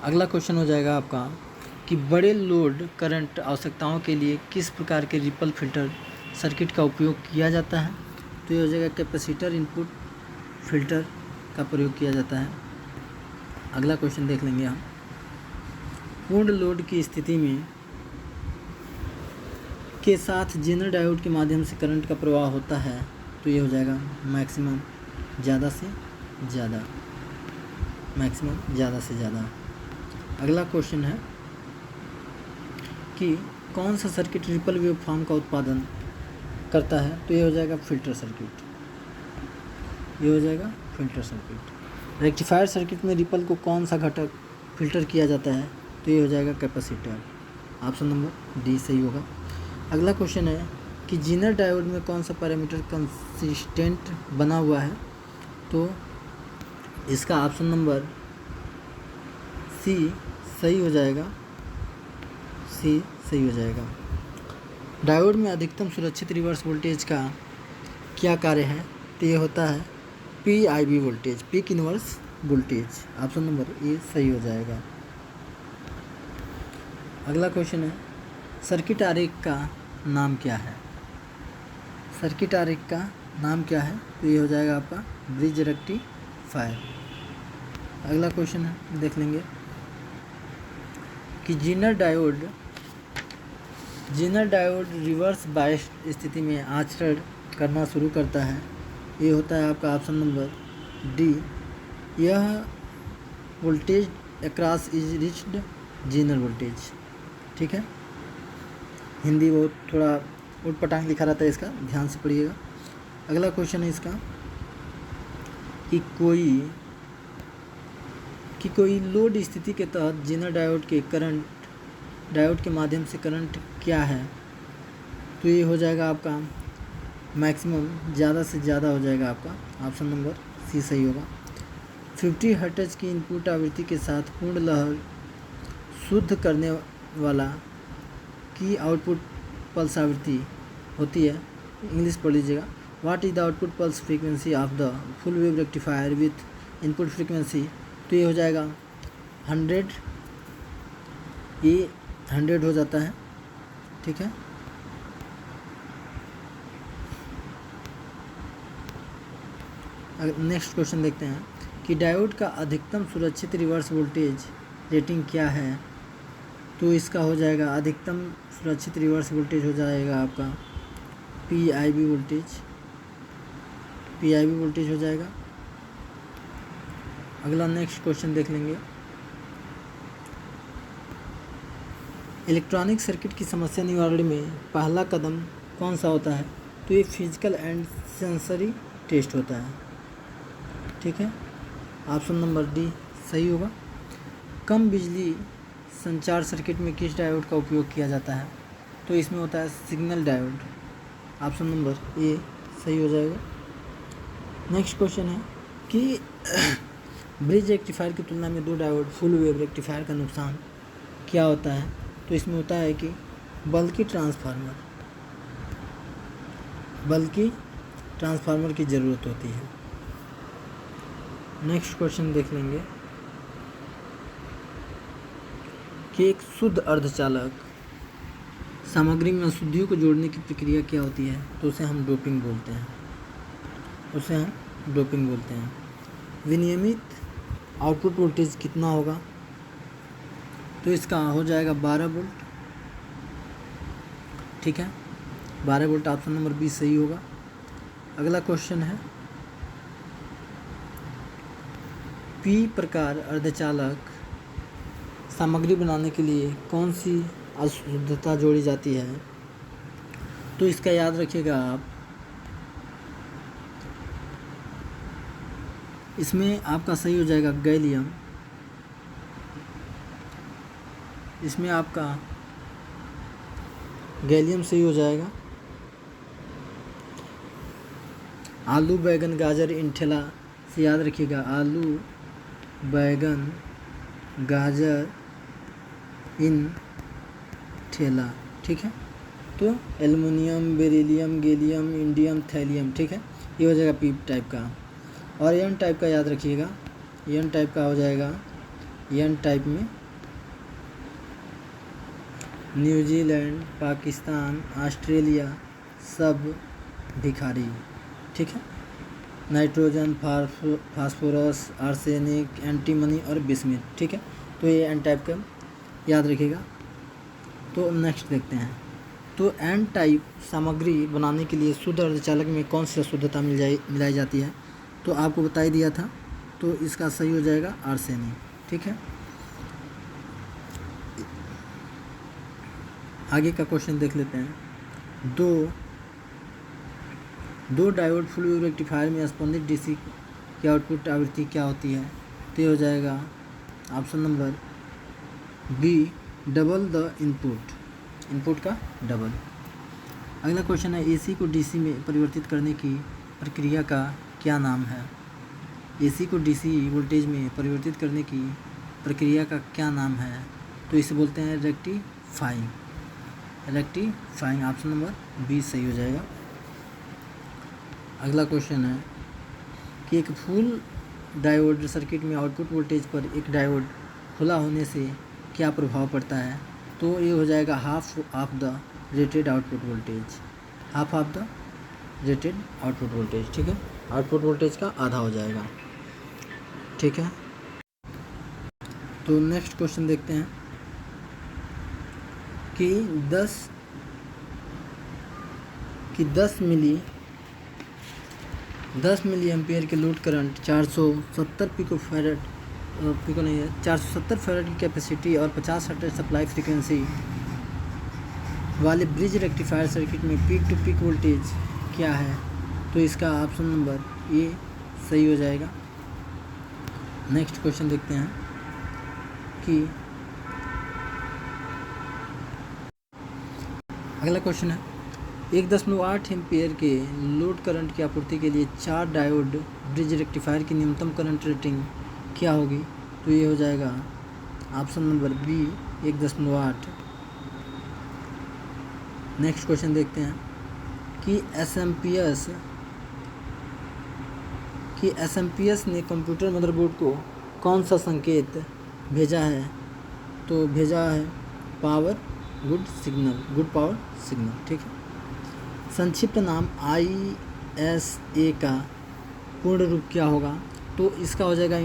A: अगला क्वेश्चन हो जाएगा आपका कि बड़े लोड करंट आवश्यकताओं के लिए किस प्रकार के रिपल फिल्टर सर्किट का उपयोग किया जाता है? तो ये हो जाएगा कैपेसिटर इनपुट फिल्टर का प्रयोग किया जाता है। अगला क्वेश्चन देख लेंगे हम, पूर्ण लोड की स्थिति में के साथ जेनर डायोड के माध्यम से करंट का प्रवाह होता है, तो ये हो जाएगा मैक्सिमम ज़्यादा से ज़्यादा, मैक्सिमम ज़्यादा से ज़्यादा। अगला क्वेश्चन है कि कौन सा सर्किट रिपल वेव फॉर्म का उत्पादन करता है? तो ये हो जाएगा फिल्टर सर्किट, ये हो जाएगा फिल्टर सर्किट। रेक्टिफायर सर्किट में रिपल को कौन सा घटक फिल्टर किया जाता है? तो ये हो जाएगा कैपेसिटर, ऑप्शन नंबर डी सही होगा। अगला क्वेश्चन है कि जीनर डायोड में कौन सा पैरामीटर कंसिस्टेंट बना हुआ है? तो इसका ऑप्शन नंबर सी सही हो जाएगा, सी सही हो जाएगा। डायोड में अधिकतम सुरक्षित रिवर्स वोल्टेज का क्या कार्य है? तो ये होता है PIV voltage, peak inverse voltage, option number A सही हो जाएगा। अगला क्वेश्चन है, सर्किट आरेख का नाम क्या है? सर्किट आरेख का नाम क्या है? तो ये हो जाएगा आपका ब्रिज रेक्टिफायर। अगला क्वेश्चन है देख लेंगे कि जीनर डायोड रिवर्स बायस स्थिति में आचरण करना शुरू करता है, ये होता है आपका ऑप्शन नंबर डी। यह voltage across is reached Zener voltage, ठीक है। हिंदी बहुत थोड़ा उटपटांग लिखा रहता है, इसका ध्यान से पढ़िएगा। अगला क्वेश्चन है इसका कि कोई लोड स्थिति के तहत जीनर डायोड के माध्यम से करंट क्या है? तो ये हो जाएगा आपका मैक्सिमम ज़्यादा से ज़्यादा हो जाएगा आपका, ऑप्शन नंबर सी सही होगा। 50 हर्ट्ज की इनपुट आवृत्ति के साथ पूर्ण लहर शुद्ध करने वाला की आउटपुट पल्स आवृत्ति होती है, इंग्लिश पढ़ लीजिएगा। What is the output pulse frequency of the full wave rectifier with input frequency? तो ये हो जाएगा 100, ये 100 हो जाता है, ठीक है। नेक्स्ट क्वेश्चन देखते हैं कि डायोड का अधिकतम सुरक्षित रिवर्स वोल्टेज रेटिंग क्या है? तो इसका हो जाएगा अधिकतम सुरक्षित रिवर्स वोल्टेज हो जाएगा आपका PIV वोल्टेज हो जाएगा। अगला नेक्स्ट क्वेश्चन देख लेंगे, इलेक्ट्रॉनिक सर्किट की समस्या निवारण में पहला कदम कौन सा होता है? तो ये फिजिकल एंड सेंसरी टेस्ट होता है, ठीक है। ऑप्शन नंबर डी सही होगा। कम बिजली संचार सर्किट में किस डायोड का उपयोग किया जाता है? तो इसमें होता है signal diode, option number A सही हो जाएगा। नेक्स्ट क्वेश्चन है कि ब्रिज रेक्टिफायर की तुलना में 2 डायोड फुल वेव रेक्टिफायर का नुकसान क्या होता है? तो इसमें होता है कि बल्कि ट्रांसफार्मर की ज़रूरत होती है। नेक्स्ट क्वेश्चन देख लेंगे कि एक शुद्ध अर्धचालक सामग्री में अशुद्धियों को जोड़ने की प्रक्रिया क्या होती है, तो उसे हम डोपिंग बोलते हैं। विनियमित आउटपुट वोल्टेज कितना होगा, तो इसका हो जाएगा 12 वोल्ट। ठीक है, 12 वोल्ट ऑप्शन नंबर बी सही होगा। अगला क्वेश्चन है पी प्रकार अर्धचालक सामग्री बनाने के लिए कौन सी अशुद्धता जोड़ी जाती है, तो इसका याद रखिएगा आप। इसमें आपका सही हो जाएगा गैलियम। इसमें आपका गैलियम सही हो जाएगा। आलू बैगन गाजर इंठेला से याद रखिएगा, आलू बैगन गाजर इन ठेला। ठीक है, तो aluminium beryllium gallium indium thallium. ठीक है, ये हो जाएगा पी टाइप का। और एन टाइप का याद रखिएगा, एन टाइप का हो जाएगा, एन टाइप में न्यूजीलैंड पाकिस्तान ऑस्ट्रेलिया सब भिखारी। ठीक है, नाइट्रोजन फास्फोरस आर्सेनिक एंटीमनी और बिस्मिथ। ठीक है, तो ये एन टाइप का याद रखिएगा। तो नेक्स्ट देखते हैं, तो एन टाइप सामग्री बनाने के लिए शुद्ध अर्धचालक में कौन सी अशुद्धता मिलाई जाती है, तो आपको बता ही दिया था, तो इसका सही हो जाएगा आर्सेनिक। ठीक है, आगे का क्वेश्चन देख लेते हैं। दो डायोड फ्लू रेक्टिफायर में स्पंदित डीसी की आउटपुट आवृत्ति क्या होती है, तो ये हो जाएगा option number B double the input का डबल। अगला क्वेश्चन है एसी को डीसी में परिवर्तित करने की प्रक्रिया का क्या नाम है। एसी को डीसी वोल्टेज में परिवर्तित करने की प्रक्रिया का क्या नाम है, तो इसे बोलते हैं रेक्टिफाइंग। ऑप्शन नंबर बी सही हो जाएगा। अगला क्वेश्चन है कि एक फुल डायोड सर्किट में आउटपुट वोल्टेज पर एक डायोड खुला होने से क्या प्रभाव पड़ता है, तो ये हो जाएगा half of the rated output voltage. ठीक है, आउटपुट वोल्टेज का आधा हो जाएगा। ठीक है, तो नेक्स्ट क्वेश्चन देखते हैं कि 10 मिली एम्पियर के लोड करंट 470 फैराड की कैपेसिटी और 50 हर्ट्ज सप्लाई फ्रीक्वेंसी वाले ब्रिज रेक्टिफायर सर्किट में पीक टू पीक वोल्टेज क्या है, तो इसका ऑप्शन नंबर ए सही हो जाएगा। नेक्स्ट क्वेश्चन देखते हैं कि अगला क्वेश्चन है 1.8 एम्पियर के लोड करंट की आपूर्ति के लिए 4 डायोड ब्रिज रेक्टिफायर की न्यूनतम करंट रेटिंग क्या होगी, तो ये हो जाएगा option number B 1.8। Next question देखते हैं कि एसएमपीएस ने कंप्यूटर मदरबोर्ड को कौन सा संकेत भेजा है, तो भेजा है गुड पावर सिग्नल। ठीक है, संक्षिप्त नाम ISA का पूर्ण रूप क्या होगा, तो इसका हो जाएगा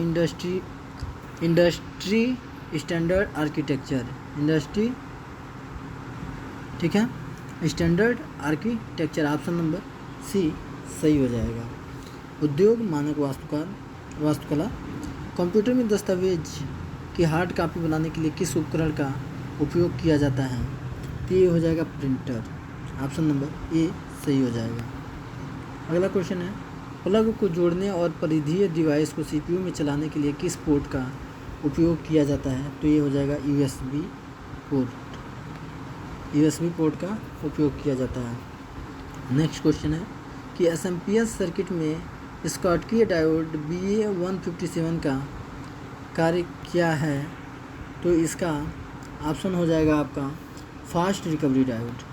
A: इंडस्ट्री स्टैंडर्ड आर्किटेक्चर। ठीक है, standard architecture option number C सही हो जाएगा। उद्योग मानक वास्तुकला कंप्यूटर में दस्तावेज की हार्ड कॉपी बनाने के लिए किस उपकरण का उपयोग किया जाता है, तो ये हो जाएगा प्रिंटर। ऑप्शन नंबर ए सही हो जाएगा। अगला क्वेश्चन है प्लग को जोड़ने और परिधीय डिवाइस को CPU में चलाने के लिए किस पोर्ट का उपयोग किया जाता है, तो ये हो जाएगा USB पोर्ट का उपयोग किया जाता है। नेक्स्ट क्वेश्चन है कि SMPS सर्किट में स्कॉटकी डायोड BA157 का कार्य क्या है, तो इसका ऑप्शन हो जाएगा आपका fast recovery diode.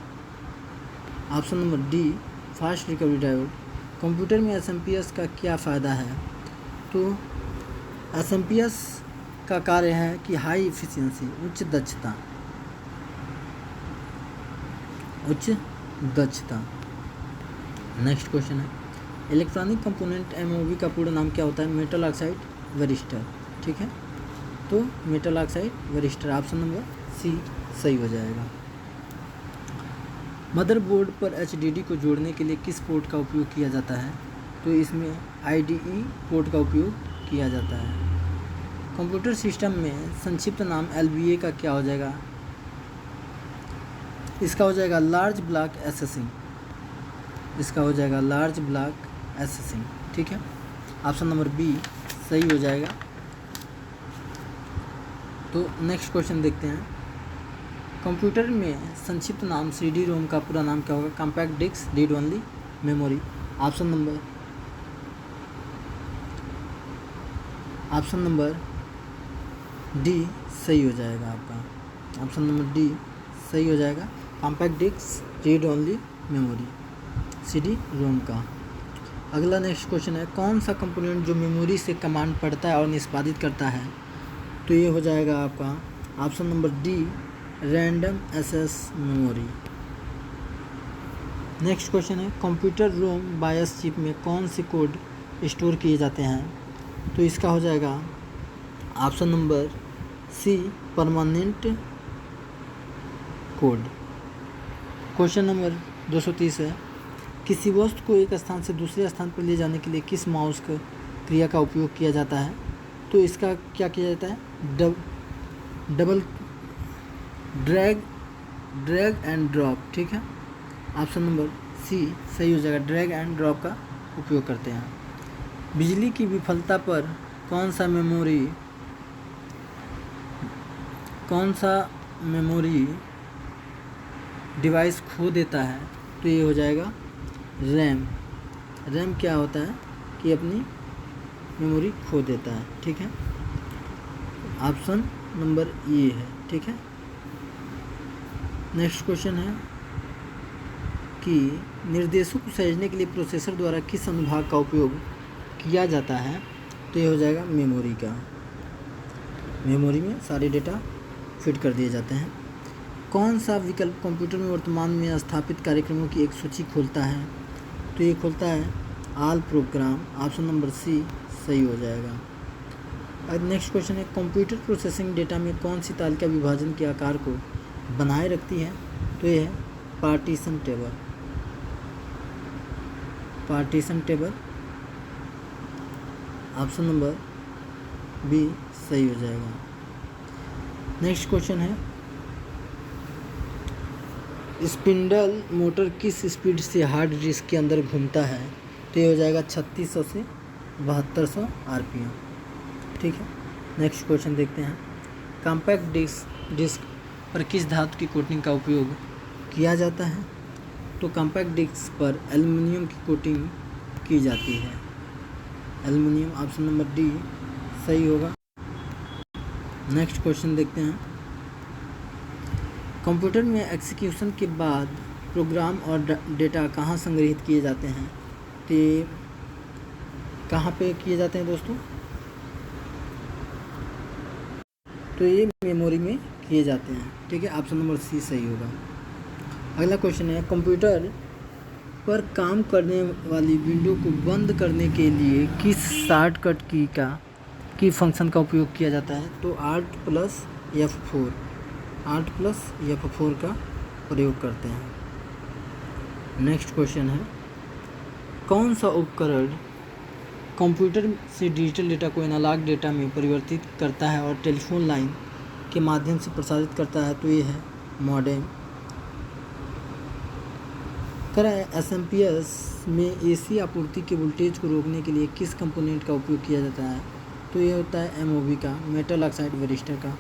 A: Option number D fast recovery diode. Computer में एसएमपीएस का क्या फ़ायदा है? तो एसएमपीएस का कार्य है कि हाई इफिशिएंसी, उच्च दक्षता। नेक्स्ट क्वेश्चन है, इलेक्ट्रॉनिक कंपोनेंट एमओवी का पूरा नाम क्या होता है? Metal oxide varistor. ठीक है, तो metal oxide varistor option number C सही हो जाएगा। मदरबोर्ड पर एचडीडी को जोड़ने के लिए किस पोर्ट का उपयोग किया जाता है? तो इसमें आईडीई पोर्ट का उपयोग किया जाता है। कंप्यूटर सिस्टम में संक्षिप्त नाम एलबीए का क्या हो जाएगा? इसका हो जाएगा लार्ज ब्लॉक एसेसिंग। इसका हो जाएगा लार्ज ब्लॉक एसेसिंग। ठीक है, ऑप्शन नंबर बी सही हो जाएगा। तो नेक्स्ट क्वेश्चन देखते हैं, कंप्यूटर में संक्षिप्त नाम सीडी रोम का पूरा नाम क्या होगा? Compact disc read only memory. Option number D सही हो जाएगा आपका। ऑप्शन नंबर डी सही हो जाएगा, compact disc read only memory CD ROM का। अगला नेक्स्ट क्वेश्चन है, कौन सा कंपोनेंट जो मेमोरी से कमांड पढ़ता है और निष्पादित करता है? तो ये हो जाएगा आपका option number D random access memory. Next question है, कंप्यूटर रोम बायस चिप में कौन से कोड स्टोर किए जाते हैं? तो इसका हो जाएगा option number C permanent code. Question number 230 है, किसी वस्तु को एक स्थान से दूसरे स्थान पर ले जाने के लिए किस माउस का क्रिया का उपयोग किया जाता है? तो इसका क्या किया जाता है? Double drag and drop. ठीक है, ऑप्शन नंबर सी सही हो जाएगा, ड्रैग एंड ड्रॉप का उपयोग करते हैं। बिजली की विफलता पर कौन सा मेमोरी डिवाइस खो देता है? तो ये हो जाएगा रैम क्या होता है कि अपनी मेमोरी खो देता है। ठीक है, ऑप्शन नंबर ए है। ठीक है, नेक्स्ट क्वेश्चन है कि निर्देशों को सहेजने के लिए प्रोसेसर द्वारा किस अनुभाग का उपयोग किया जाता है? तो ये हो जाएगा मेमोरी का। मेमोरी में सारे डेटा फिट कर दिए जाते हैं। कौन सा विकल्प कंप्यूटर में वर्तमान में स्थापित कार्यक्रमों की एक सूची खोलता है? तो ये खोलता है all program. Option number C सही हो जाएगा। अब नेक्स्ट क्वेश्चन है, कंप्यूटर प्रोसेसिंग डेटा में कौन सी तालिका विभाजन के आकार को बनाए रखती है? तो ये है partition table. Option number B सही हो जाएगा। नेक्स्ट क्वेश्चन है, स्पिंडल मोटर किस स्पीड से हार्ड डिस्क के अंदर घूमता है? तो ये हो जाएगा 3600 से 7200 आरपीएम। ठीक है, नेक्स्ट क्वेश्चन देखते हैं, कॉम्पैक्ट डिस्क पर किस धातु की कोटिंग का उपयोग किया जाता है? तो कॉम्पैक्ट डिस्क पर एल्युमिनियम की कोटिंग की जाती है, एल्युमिनियम। ऑप्शन नंबर डी सही होगा। नेक्स्ट क्वेश्चन देखते हैं, कंप्यूटर में एग्जीक्यूशन के बाद प्रोग्राम और डेटा कहाँ संग्रहित किए जाते हैं? तो ये कहाँ पे किए जाते हैं दोस्तों? तो ये मेमोरी में किए जाते हैं। ठीक है, ऑप्शन नंबर सी सही होगा। अगला क्वेश्चन है, कंप्यूटर पर काम करने वाली विंडो को बंद करने के लिए किस शॉर्टकट की फंक्शन का उपयोग किया जाता है? तो Alt+F4 का प्रयोग करते हैं। नेक्स्ट क्वेश्चन है, कौन सा उपकरण कंप्यूटर से डिजिटल डेटा को एनालॉग डेटा में परिवर्तित करता है और टेलीफोन लाइन के माध्यम से प्रसारित करता है? तो ये है मॉडेम। एसएमपीएस में एसी आपूर्ति के वोल्टेज को रोकने के लिए किस कंपोनेंट का उपयोग किया जाता है? तो ये होता है एमओवी का, मेटल ऑक्साइड वेरिस्टर का।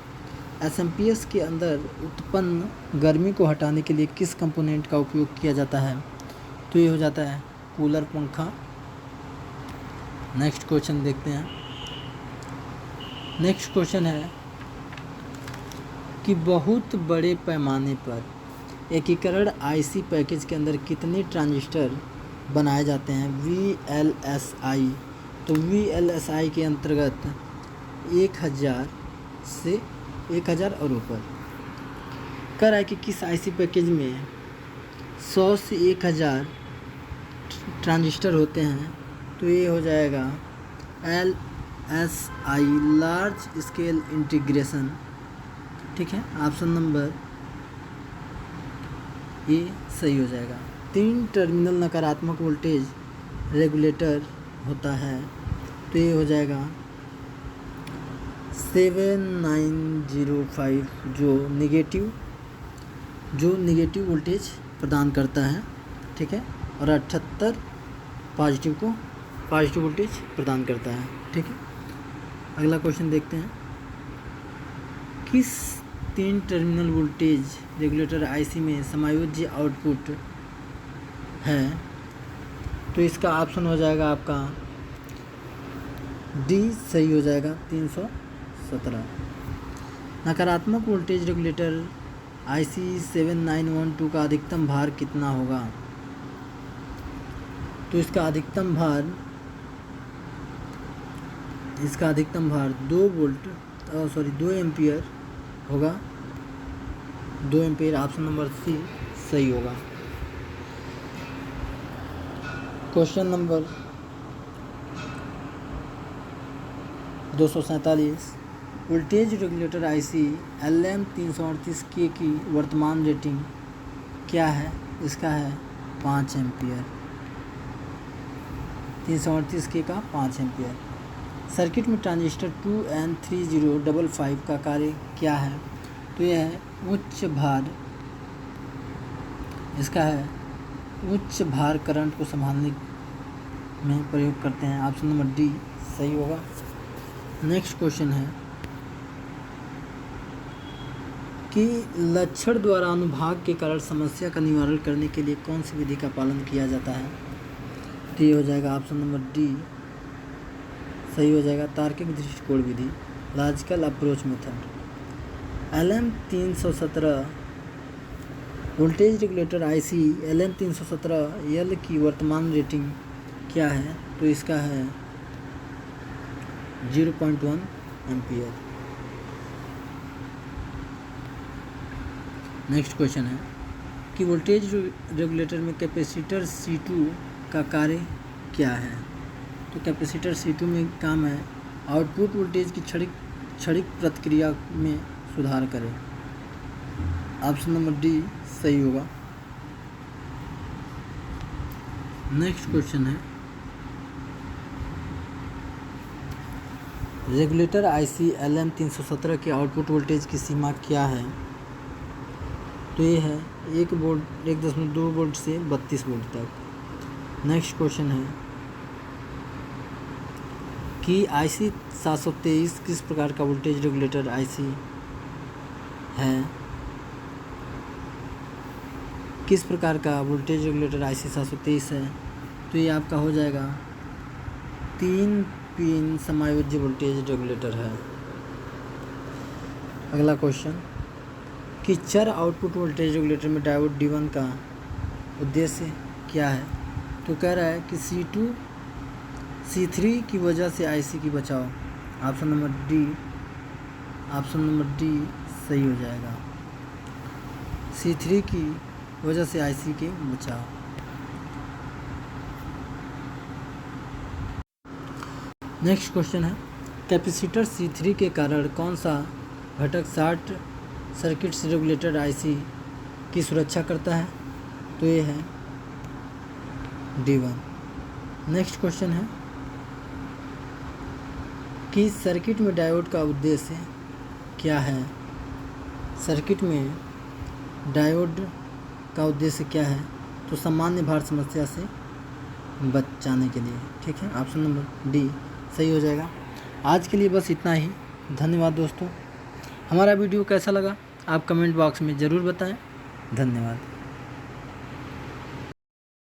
A: एसएमपीएस के अंदर उत्पन्न गर्मी को हटाने के लिए किस कंपोनेंट का उपयोग किया जाता है? तो ये हो जाता है कूलर, पंखा। नेक्स्ट क्वेश्चन देखते हैं। नेक्स्ट क्वेश्चन है, कि बहुत बड़े पैमाने पर एकीकरण आईसी पैकेज के अंदर कितने ट्रांजिस्टर बनाए जाते हैं VLSI। तो VLSI के अंतर्गत 1000 से 1000 और ऊपर कह रहा है कि किस आईसी पैकेज में 100 से 1000 ट्रांजिस्टर होते हैं। तो ये हो जाएगा LSI, लार्ज स्केल इंटीग्रेशन। ठीक है, ऑप्शन नंबर ये सही हो जाएगा। 3 टर्मिनल नकारात्मक वोल्टेज रेगुलेटर होता है। तो ये हो जाएगा 7905 जो नेगेटिव वोल्टेज प्रदान करता है। ठीक है, और 78 पॉजिटिव वोल्टेज प्रदान करता है। ठीक है, अगला क्वेश्चन देखते हैं। किस 3 टर्मिनल वोल्टेज रेगुलेटर आईसी में समायोज्य आउटपुट है। तो इसका ऑप्शन हो जाएगा आपका डी, सही हो जाएगा 317। नकारात्मक वोल्टेज रेगुलेटर IC 7912 का अधिकतम भार कितना होगा। तो इसका अधिकतम भार 2 एम्पियर होगा। 2 एम्पियर, ऑप्शन नंबर सी सही होगा। Question number 247, voltage regulator IC LM338K की वर्तमान रेटिंग क्या है। इसका है 5 एम्पियर। 338K का 5 एम्पियर। सर्किट में ट्रांजिस्टर 2N3055 का कार्य क्या है। तो यह है उच्च भार, इसका है उच्च भार करंट को संभालने में प्रयोग करते हैं। ऑप्शन नंबर डी सही होगा। नेक्स्ट क्वेश्चन है कि लक्षण द्वारा अनुभाग के कारण समस्या का निवारण करने के लिए कौन सी विधि का पालन किया जाता है। तो ये हो जाएगा ऑप्शन नंबर डी सही हो जाएगा, तार्किक दृष्टिकोण विधि, logical approach method. LM317 voltage regulator IC LM317L की वर्तमान रेटिंग क्या है। तो इसका है 0.1 एम्पियर। नेक्स्ट क्वेश्चन है कि वोल्टेज रेगुलेटर में कैपेसिटर C2 का कार्य क्या है। तो कैपेसिटर C2 में काम है आउटपुट वोल्टेज की क्षणिक प्रतिक्रिया में सुधार करें। ऑप्शन नंबर डी सही होगा। नेक्स्ट क्वेश्चन है रेगुलेटर IC LM317 के आउटपुट वोल्टेज की सीमा क्या है। तो ये है 1.2 वोल्ट से 32 वोल्ट तक। नेक्स्ट क्वेश्चन है कि IC 723 किस प्रकार का वोल्टेज रेगुलेटर IC है। किस प्रकार का वोल्टेज रेगुलेटर IC 723 है। तो ये आपका हो जाएगा 3 पिन समायोज्य वोल्टेज रेगुलेटर है। अगला क्वेश्चन कि चर आउटपुट वोल्टेज रेगुलेटर में डायोड D1 का उद्देश्य क्या है। तो कह रहा है कि C2 C3 की वजह से IC की बचाओ। ऑप्शन नंबर डी सही हो जाएगा, C3 की वजह से IC के बचाओ। नेक्स्ट क्वेश्चन है कैपेसिटर C3 के कारण कौन सा घटक शॉर्ट सर्किट से रेगुलेटर IC की सुरक्षा करता है। तो ये है D1। नेक्स्ट क्वेश्चन है कि सर्किट में डायोड का उद्देश्य क्या है। सर्किट में डायोड का उद्देश्य क्या है। तो सामान्य भार समस्या से बचाने के लिए। ठीक है, ऑप्शन नंबर डी सही हो जाएगा। आज के लिए बस इतना ही। धन्यवाद दोस्तों। हमारा वीडियो कैसा लगा आप कमेंट बॉक्स में ज़रूर बताएं। धन्यवाद।